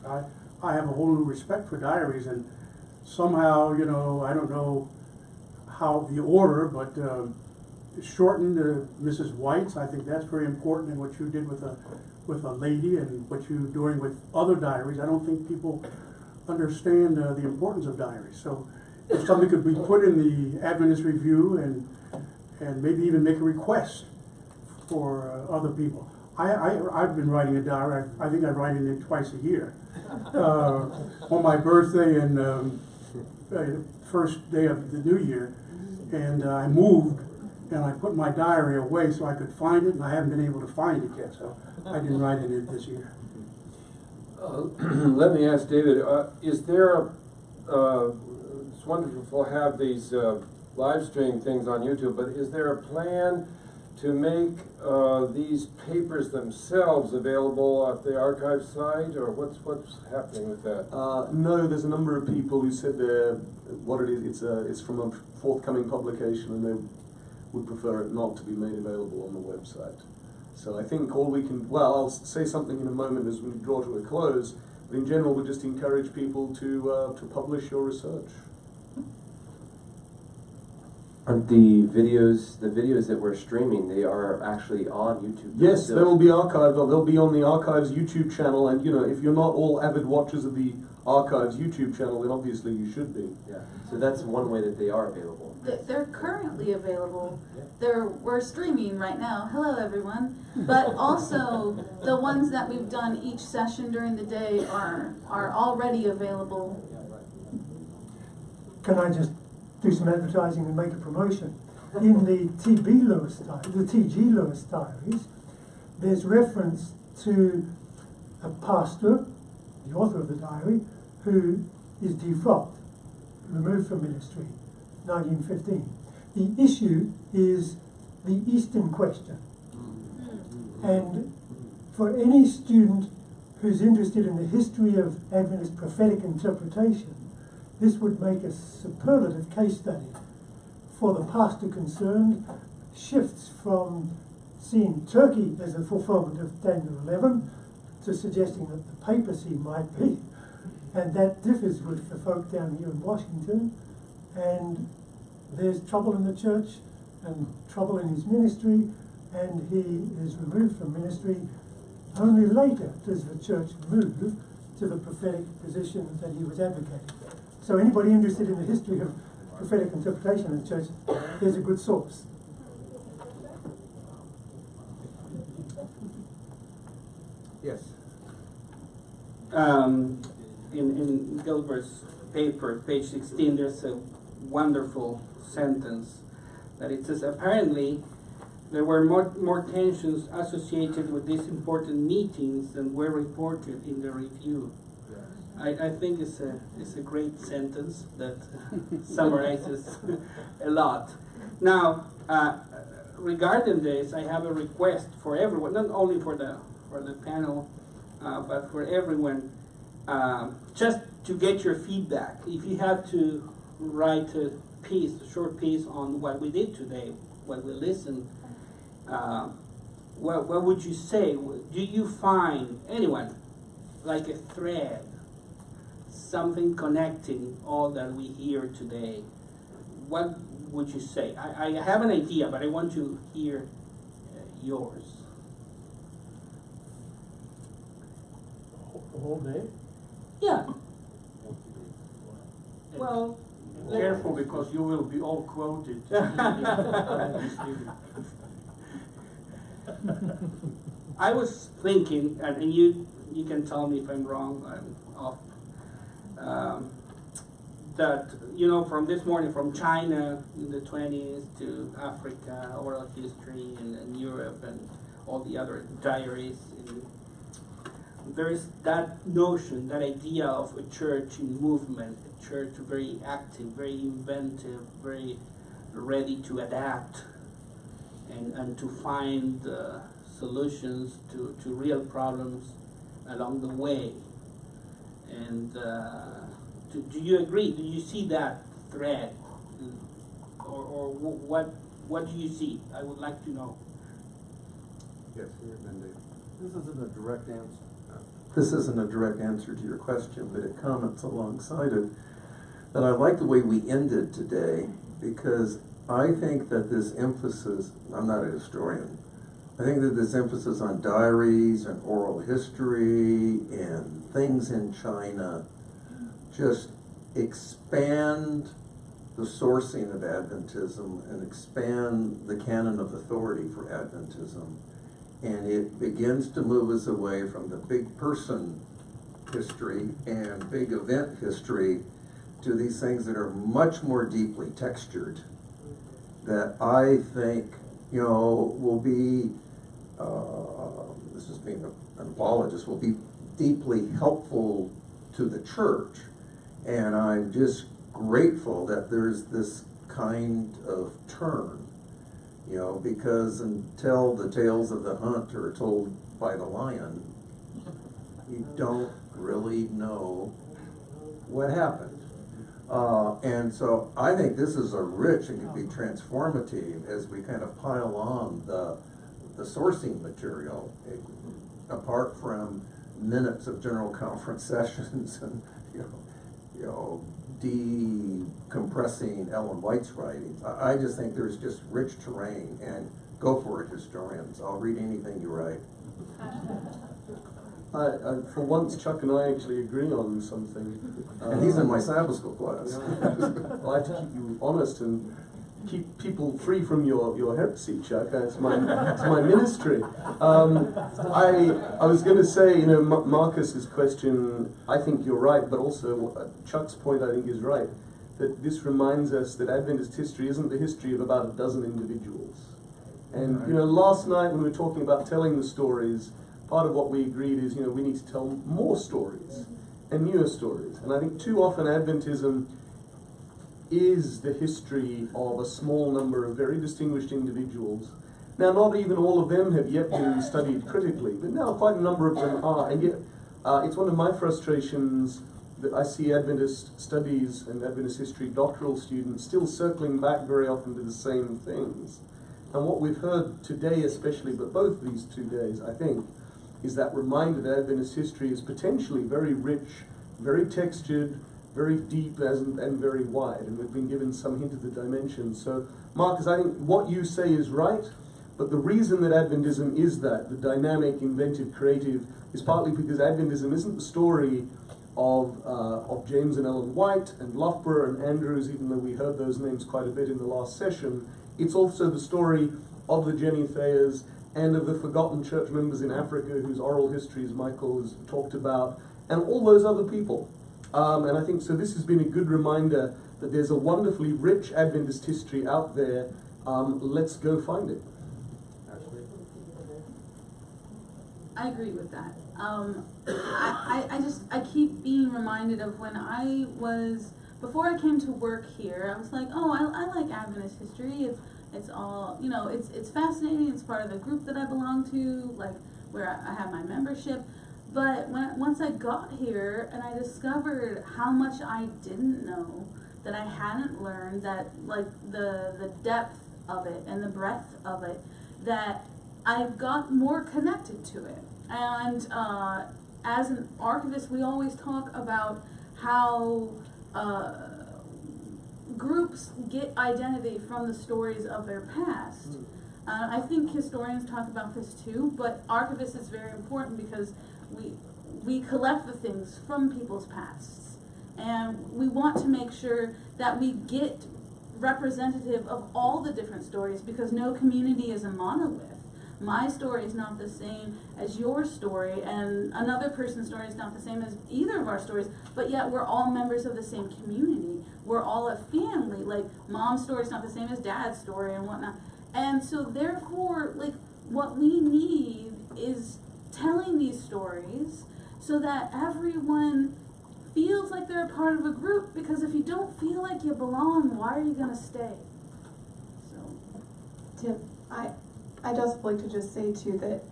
S7: I have a whole new respect for diaries, and somehow, you know, I don't know how the order, but shortened Mrs. White's. I think that's very important in what you did with a lady and what you're doing with other diaries. I don't think people understand the importance of diaries. So if something could be put in the Adventist Review and maybe even make a request for other people. I've been writing a diary. I think I write in it twice a year. On my birthday and first day of the new year. And I moved and I put my diary away so I could find it, and I haven't been able to find it yet, so I didn't write in it this year.
S1: Let me ask David, is there it's wonderful to have these live stream things on YouTube, but is there a plan to make these papers themselves available at the archive site, or what's happening with that?
S5: No, there's a number of people who said what it is. It's from a forthcoming publication, and they would prefer it not to be made available on the website. So I think all we can, well, I'll say something in a moment as we draw to a close, but in general we just encourage people to publish your research.
S9: Aren't the videos that we're streaming, they are actually on YouTube?
S5: Yes, they will be archived. They'll be on the Archives YouTube channel, and you know, if you're not all avid watchers of the Archives YouTube channel, then obviously you should be.
S9: Yeah, so that's one way that they are available.
S4: They're currently available. We're streaming right now. Hello, everyone. But also, the ones that we've done each session during the day are already available.
S3: Can I just do some advertising and make a promotion? In the T.G. Lewis diaries, there's reference to a pastor, the author of the diary, who is defrocked, removed from ministry, 1915. The issue is the Eastern question. And for any student who's interested in the history of Adventist prophetic interpretation, this would make a superlative case study. For the pastor concerned, shifts from seeing Turkey as a fulfillment of Daniel 11 to suggesting that the papacy might be. And that differs with the folk down here in Washington. And there's trouble in the church and trouble in his ministry, and he is removed from ministry. Only later does the church move to the prophetic position that he was advocating. So anybody interested in the history of prophetic interpretation in the church, there's a good source.
S2: Yes.
S12: In Gilbert's paper, page 16, there's a wonderful sentence that it says, apparently there were more tensions associated with these important meetings than were reported in the review. I think it's a great sentence that summarizes a lot. Now, regarding this, I have a request for everyone, not only for the panel, but for everyone, just to get your feedback. If you have to write a short piece on what we did today, what we listened, what would you say? Do you find, anyone, like a thread, something connecting all that we hear today? What would you say? I have an idea, but I want to hear yours.
S8: The whole day?
S12: Yeah.
S11: Well,
S8: Careful, because you will be all quoted.
S12: I was thinking, and you can tell me if I'm wrong, I'm off, that, from this morning, from China in the 20s to Africa, oral history, and Europe, and all the other diaries. There is that notion, that idea of a church in movement, a church very active, very inventive, very ready to adapt, and to find solutions to real problems along the way. And do you agree? Do you see that thread? Or what do you see? I would like to know.
S2: Yes, Dave.
S13: This isn't a direct answer. This isn't a direct answer to your question, but it comments alongside it. And I like the way we ended today, because I think that this emphasis, I'm not a historian, I think that this emphasis on diaries and oral history and things in China just expand the sourcing of Adventism and expand the canon of authority for Adventism. And it begins to move us away from the big person history and big event history to these things that are much more deeply textured, that I think, will be, this is being an apologist, will be deeply helpful to the church. And I'm just grateful that there's this kind of turn. Because until the tales of the hunt are told by the lion, you don't really know what happened. And so I think this is a rich and can be transformative as we kind of pile on the sourcing material, apart from minutes of general conference sessions and decompressing Ellen White's writings. I just think there's just rich terrain, and go for it, historians. I'll read anything you write.
S5: For once, Chuck and I actually agree on something.
S13: And he's in my Sabbath school class.
S5: Well, I have to keep you honest and keep people free from your heresy, Chuck. It's my ministry. I was going to say, Marcus's question, I think you're right, but also Chuck's point, I think, is right. That this reminds us that Adventist history isn't the history of about a dozen individuals. And, last night when we were talking about telling the stories, part of what we agreed is, we need to tell more stories and newer stories. And I think too often Adventism is the history of a small number of very distinguished individuals. Now, not even all of them have yet been studied critically, but now quite a number of them are. And yet, It's one of my frustrations that I see Adventist studies and Adventist history doctoral students still circling back very often to the same things. And what we've heard today especially, but both these 2 days, I think, is that reminder that Adventist history is potentially very rich, very textured, very deep and very wide. And we've been given some hint of the dimensions. So, Marcus, I think what you say is right, but the reason that Adventism is that, the dynamic, inventive, creative, is partly because Adventism isn't the story of James and Ellen White and Loughborough and Andrews, even though we heard those names quite a bit in the last session. It's also the story of the Jennie Thayers and of the forgotten church members in Africa whose oral histories Michael has talked about, and all those other people. And I think so this has been a good reminder that there's a wonderfully rich Adventist history out there. Let's go find it.
S4: I agree with that. I keep being reminded of when I was, before I came to work here, I was like, oh, I like Adventist history. It's all, you know, it's fascinating. It's part of the group that I belong to, like where I have my membership. But once I got here and I discovered how much I didn't know, that I hadn't learned, that like the depth of it and the breadth of it, that I've got more connected to it. And as an archivist, we always talk about how groups get identity from the stories of their past. I think historians talk about this too, but archivists is very important because we collect the things from people's pasts. And we want to make sure that we get representative of all the different stories, because no community is a monolith. My story is not the same as your story, and another person's story is not the same as either of our stories, but yet we're all members of the same community. We're all a family. Like, mom's story is not the same as dad's story and whatnot. And so therefore, like, what we need is telling these stories so that everyone feels like they're a part of a group, because if you don't feel like you belong, why are you going to stay? So,
S6: Tim, I'd also like to just say too that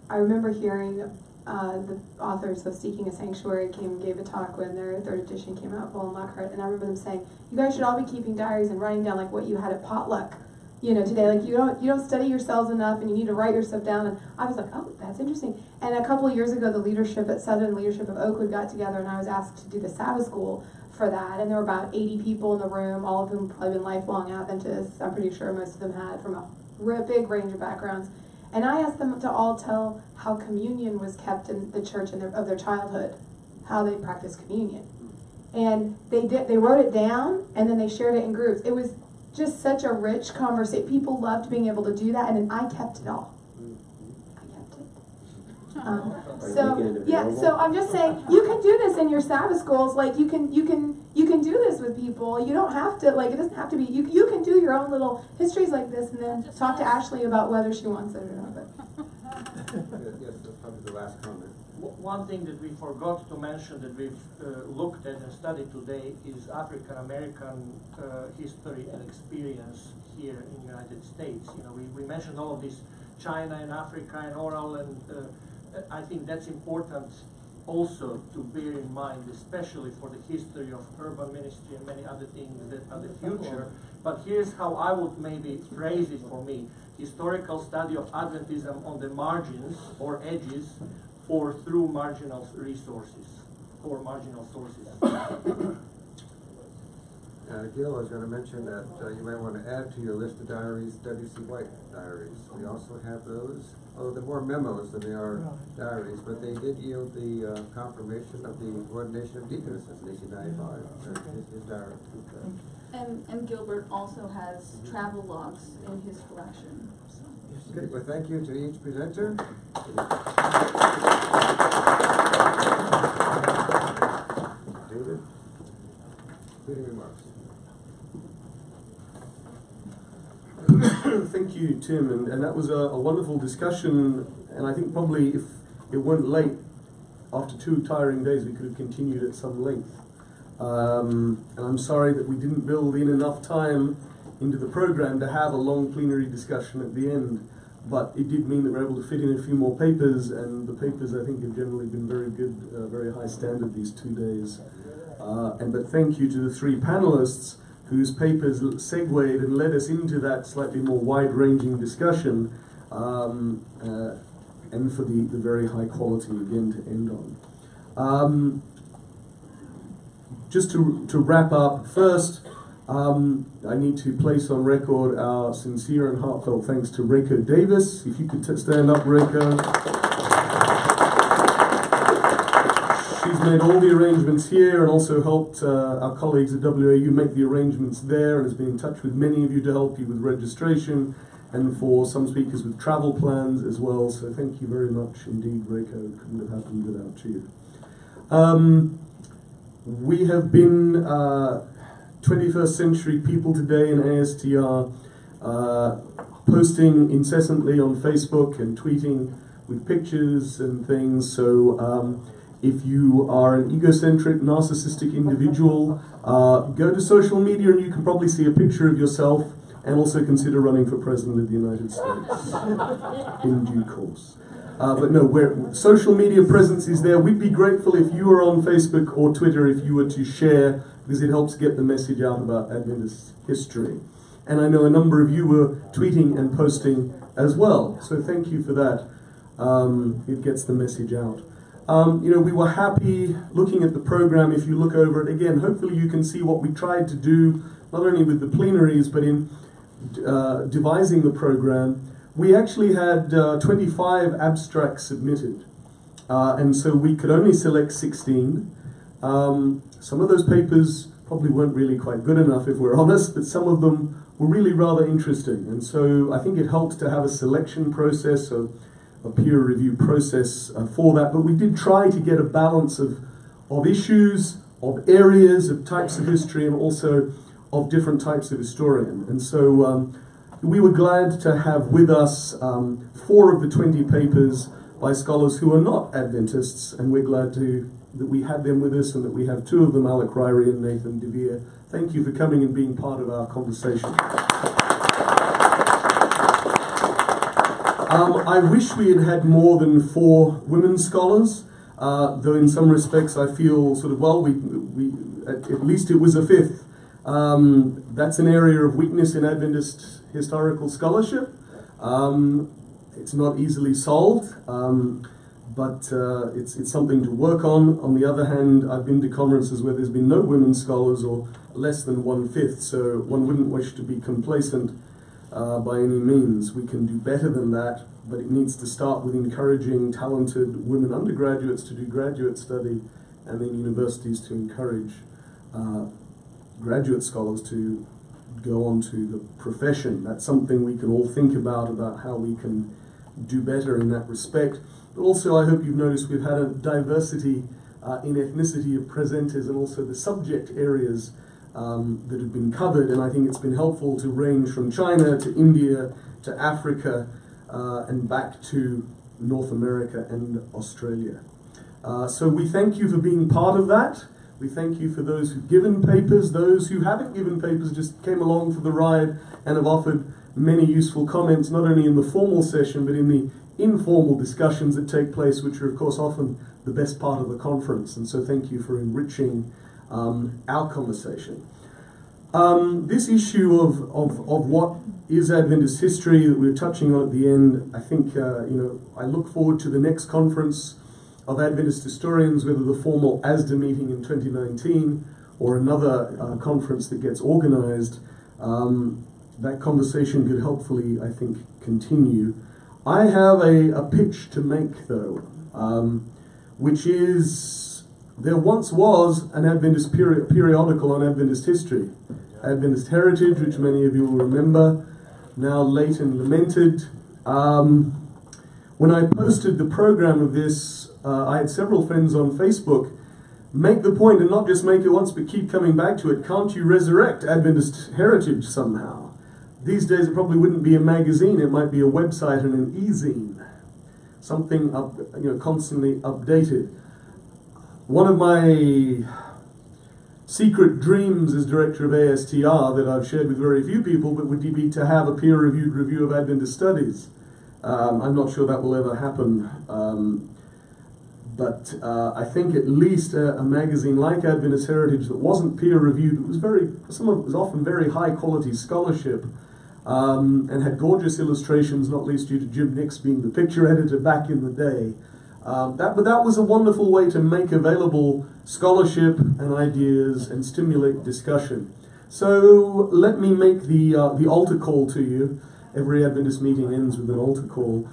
S6: I remember hearing the authors of Seeking a Sanctuary came and gave a talk when their third edition came out, Bull and Lockhart, and I remember them saying, you guys should all be keeping diaries and writing down like what you had at potluck, you know, today. Like you don't study yourselves enough, and you need to write your stuff down. And I was like, oh, that's interesting. And a couple of years ago, the leadership at Southern Leadership of Oakwood got together, and I was asked to do the Sabbath school for that. And there were about 80 people in the room, all of whom probably been lifelong Adventists. I'm pretty sure most of them had from a big range of backgrounds. And I asked them to all tell how communion was kept in the church of their childhood, how they practiced communion. And they wrote it down, and then they shared it in groups. It was just such a rich conversation. People loved being able to do that, and then I kept it all. I kept it. So I'm just saying, you can do this in your Sabbath schools. Like you can do this with people. You don't have to, like, it doesn't have to be, you can do your own little histories like this, and then talk to Ashlee about whether she wants it or not. But.
S2: Yes, that's probably the last comment.
S8: One thing that we forgot to mention that we've looked at and studied today is African American history and experience here in the United States. You know, we mentioned all of this, China and Africa and oral, and I think that's important also to bear in mind, especially for the history of urban ministry and many other things that are the future. But here's how I would maybe phrase it for me: historical study of Adventism on the margins or edges, or through marginal resources or marginal sources.
S2: Gil, I was going to mention that you might want to add to your list of diaries W.C. White diaries. We also have those. Oh, they're more memos than they are diaries, but they did yield the confirmation of the ordination of deaconesses in 1895. His diary.
S4: and Gilbert also has travel logs in his collection. So.
S2: Okay, well, thank you to each presenter. David, concluding remarks.
S5: Thank you, Tim, and that was a wonderful discussion, and I think probably if it weren't late, after 2 tiring days, we could have continued at some length. And I'm sorry that we didn't build in enough time into the program to have a long plenary discussion at the end. but it did mean that we're able to fit in a few more papers, and the papers I think have generally been very good, very high standard these 2 days. But thank you to the three panelists whose papers segued and led us into that slightly more wide-ranging discussion, and for the very high quality again to end on. Just to wrap up, first, I need to place on record our sincere and heartfelt thanks to Reiko Davis. If you could stand up, Reiko. She's made all the arrangements here and also helped our colleagues at WAU make the arrangements there, and has been in touch with many of you to help you with registration, and for some speakers with travel plans as well. So thank you very much indeed, Reiko. It couldn't have happened without you. We have been 21st century people today in ASTR, posting incessantly on Facebook and tweeting with pictures and things. So if you are an egocentric, narcissistic individual, go to social media and you can probably see a picture of yourself, and also consider running for President of the United States in due course. But no, social media presence is there. We'd be grateful if you were on Facebook or Twitter if you were to share, because it helps get the message out about Adventist history. And I know a number of you were tweeting and posting as well, so thank you for that. It gets the message out. We were happy looking at the program. If you look over it again, hopefully you can see what we tried to do, not only with the plenaries, but in devising the program. We actually had 25 abstracts submitted, and so we could only select 16. Some of those papers probably weren't really quite good enough, if we're honest, but some of them were really rather interesting. And so I think it helped to have a selection process, a peer review process for that. But we did try to get a balance of issues, of areas, of types of history, and also of different types of historian. And so we were glad to have with us 4 of the 20 papers by scholars who are not Adventists, and we're glad that we had them with us, and that we have 2 of them, Alec Ryrie and Nathan DeVere. Thank you for coming and being part of our conversation. I wish we had had more than 4 women scholars, though in some respects I feel sort of, well, we at least it was a 5th. That's an area of weakness in Adventist historical scholarship. It's not easily solved, but it's something to work on. On the other hand, I've been to conferences where there's been no women scholars, or less than 1/5, so one wouldn't wish to be complacent by any means. We can do better than that, but it needs to start with encouraging talented women undergraduates to do graduate study, and then universities to encourage graduate scholars to go on to the profession. That's something we can all think about how we can do better in that respect. But also, I hope you've noticed we've had a diversity in ethnicity of presenters, and also the subject areas that have been covered. And I think it's been helpful to range from China to India to Africa and back to North America and Australia. So we thank you for being part of that. We thank you for those who've given papers, those who haven't given papers, just came along for the ride and have offered many useful comments, not only in the formal session, but in the informal discussions that take place, which are, of course, often the best part of the conference. And so thank you for enriching our conversation. This issue of what is Adventist history that we're touching on at the end, I think, I look forward to the next conference of Adventist historians, whether the formal ASDA meeting in 2019 or another conference that gets organized. That conversation could hopefully, I think, continue. I have a pitch to make, though, which is, there once was an Adventist periodical on Adventist history, Adventist Heritage, which many of you will remember, now late and lamented. When I posted the program of this, I had several friends on Facebook make the point, and not just make it once, but keep coming back to it. Can't you resurrect Adventist heritage somehow? These days it probably wouldn't be a magazine, it might be a website and an e-zine. Something constantly updated. One of my secret dreams as director of ASTR that I've shared with very few people, but would be to have a peer-reviewed review of Adventist studies. I'm not sure that will ever happen. But I think at least a magazine like Adventist Heritage that wasn't peer-reviewed, some of it was often very high-quality scholarship, and had gorgeous illustrations, not least due to Jim Nix being the picture editor back in the day. But that was a wonderful way to make available scholarship and ideas and stimulate discussion. So let me make the altar call to you. Every Adventist meeting ends with an altar call.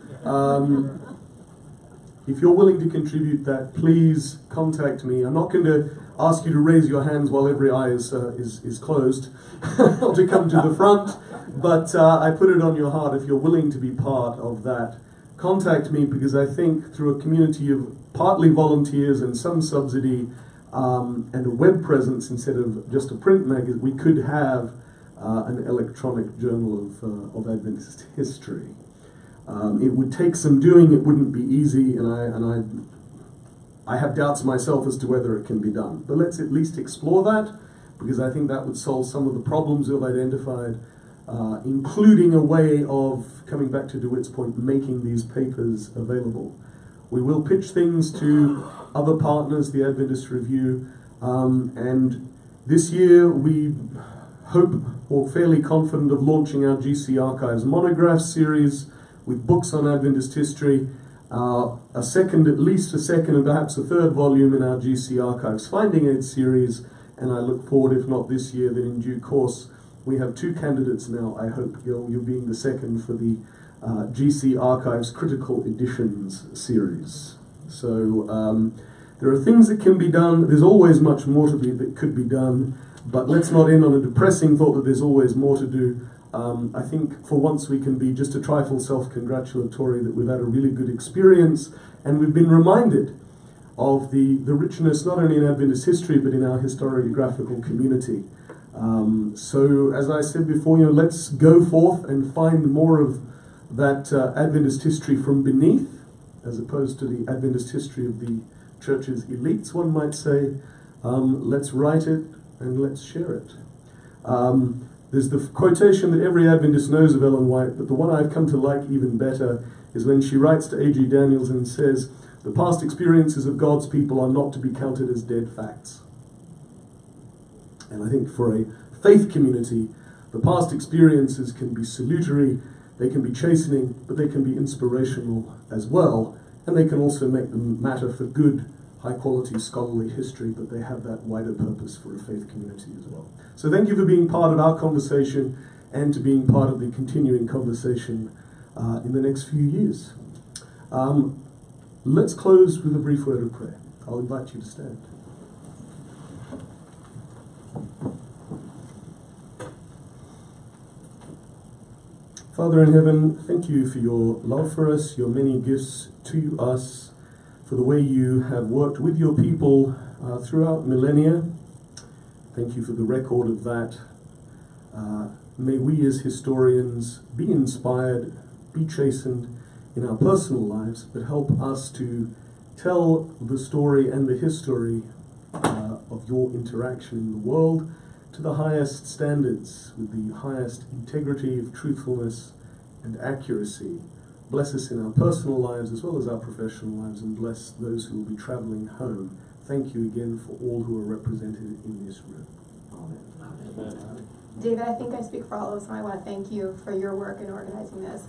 S5: If you're willing to contribute that, please contact me. I'm not going to ask you to raise your hands while every eye is closed, or to come to the front, but I put it on your heart if you're willing to be part of that. Contact me, because I think through a community of partly volunteers and some subsidy and a web presence instead of just a print magazine, we could have an electronic journal of Adventist history. It would take some doing, it wouldn't be easy, and I have doubts myself as to whether it can be done. But let's at least explore that, because I think that would solve some of the problems we've identified, including a way of, coming back to DeWitt's point, making these papers available. We will pitch things to other partners, the Adventist Review, and this year we hope, or fairly confident, of launching our GC Archives monograph series with books on Adventist history, at least a second and perhaps a third volume in our GC Archives Finding Aid series, and I look forward, if not this year, then in due course. We have 2 candidates now, I hope, you're being the second for the GC Archives Critical Editions series. So there are things that can be done, there's always much more that could be done, but let's not end on a depressing thought that there's always more to do. I think for once we can be just a trifle self-congratulatory that we've had a really good experience, and we've been reminded of the richness not only in Adventist history but in our historiographical community. So as I said before, let's go forth and find more of that Adventist history from beneath, as opposed to the Adventist history of the church's elites, one might say. Let's write it and let's share it. There's the quotation that every Adventist knows of Ellen White, but the one I've come to like even better is when she writes to A.G. Daniels and says, "The past experiences of God's people are not to be counted as dead facts." And I think for a faith community, the past experiences can be salutary, they can be chastening, but they can be inspirational as well, and they can also make them matter for good, high-quality scholarly history, but they have that wider purpose for a faith community as well. So thank you for being part of our conversation and to being part of the continuing conversation in the next few years. Let's close with a brief word of prayer. I'll invite you to stand. Father in heaven, thank you for your love for us, your many gifts to us, for the way you have worked with your people throughout millennia. Thank you for the record of that. May we as historians be inspired, be chastened in our personal lives, but help us to tell the story and the history of your interaction in the world to the highest standards, with the highest integrity of truthfulness and accuracy. Bless us in our personal lives as well as our professional lives, and bless those who will be traveling home. Thank you again for all who are represented in this room. Amen.
S6: David, I think I speak for all of us when I want to thank you for your work in organizing this.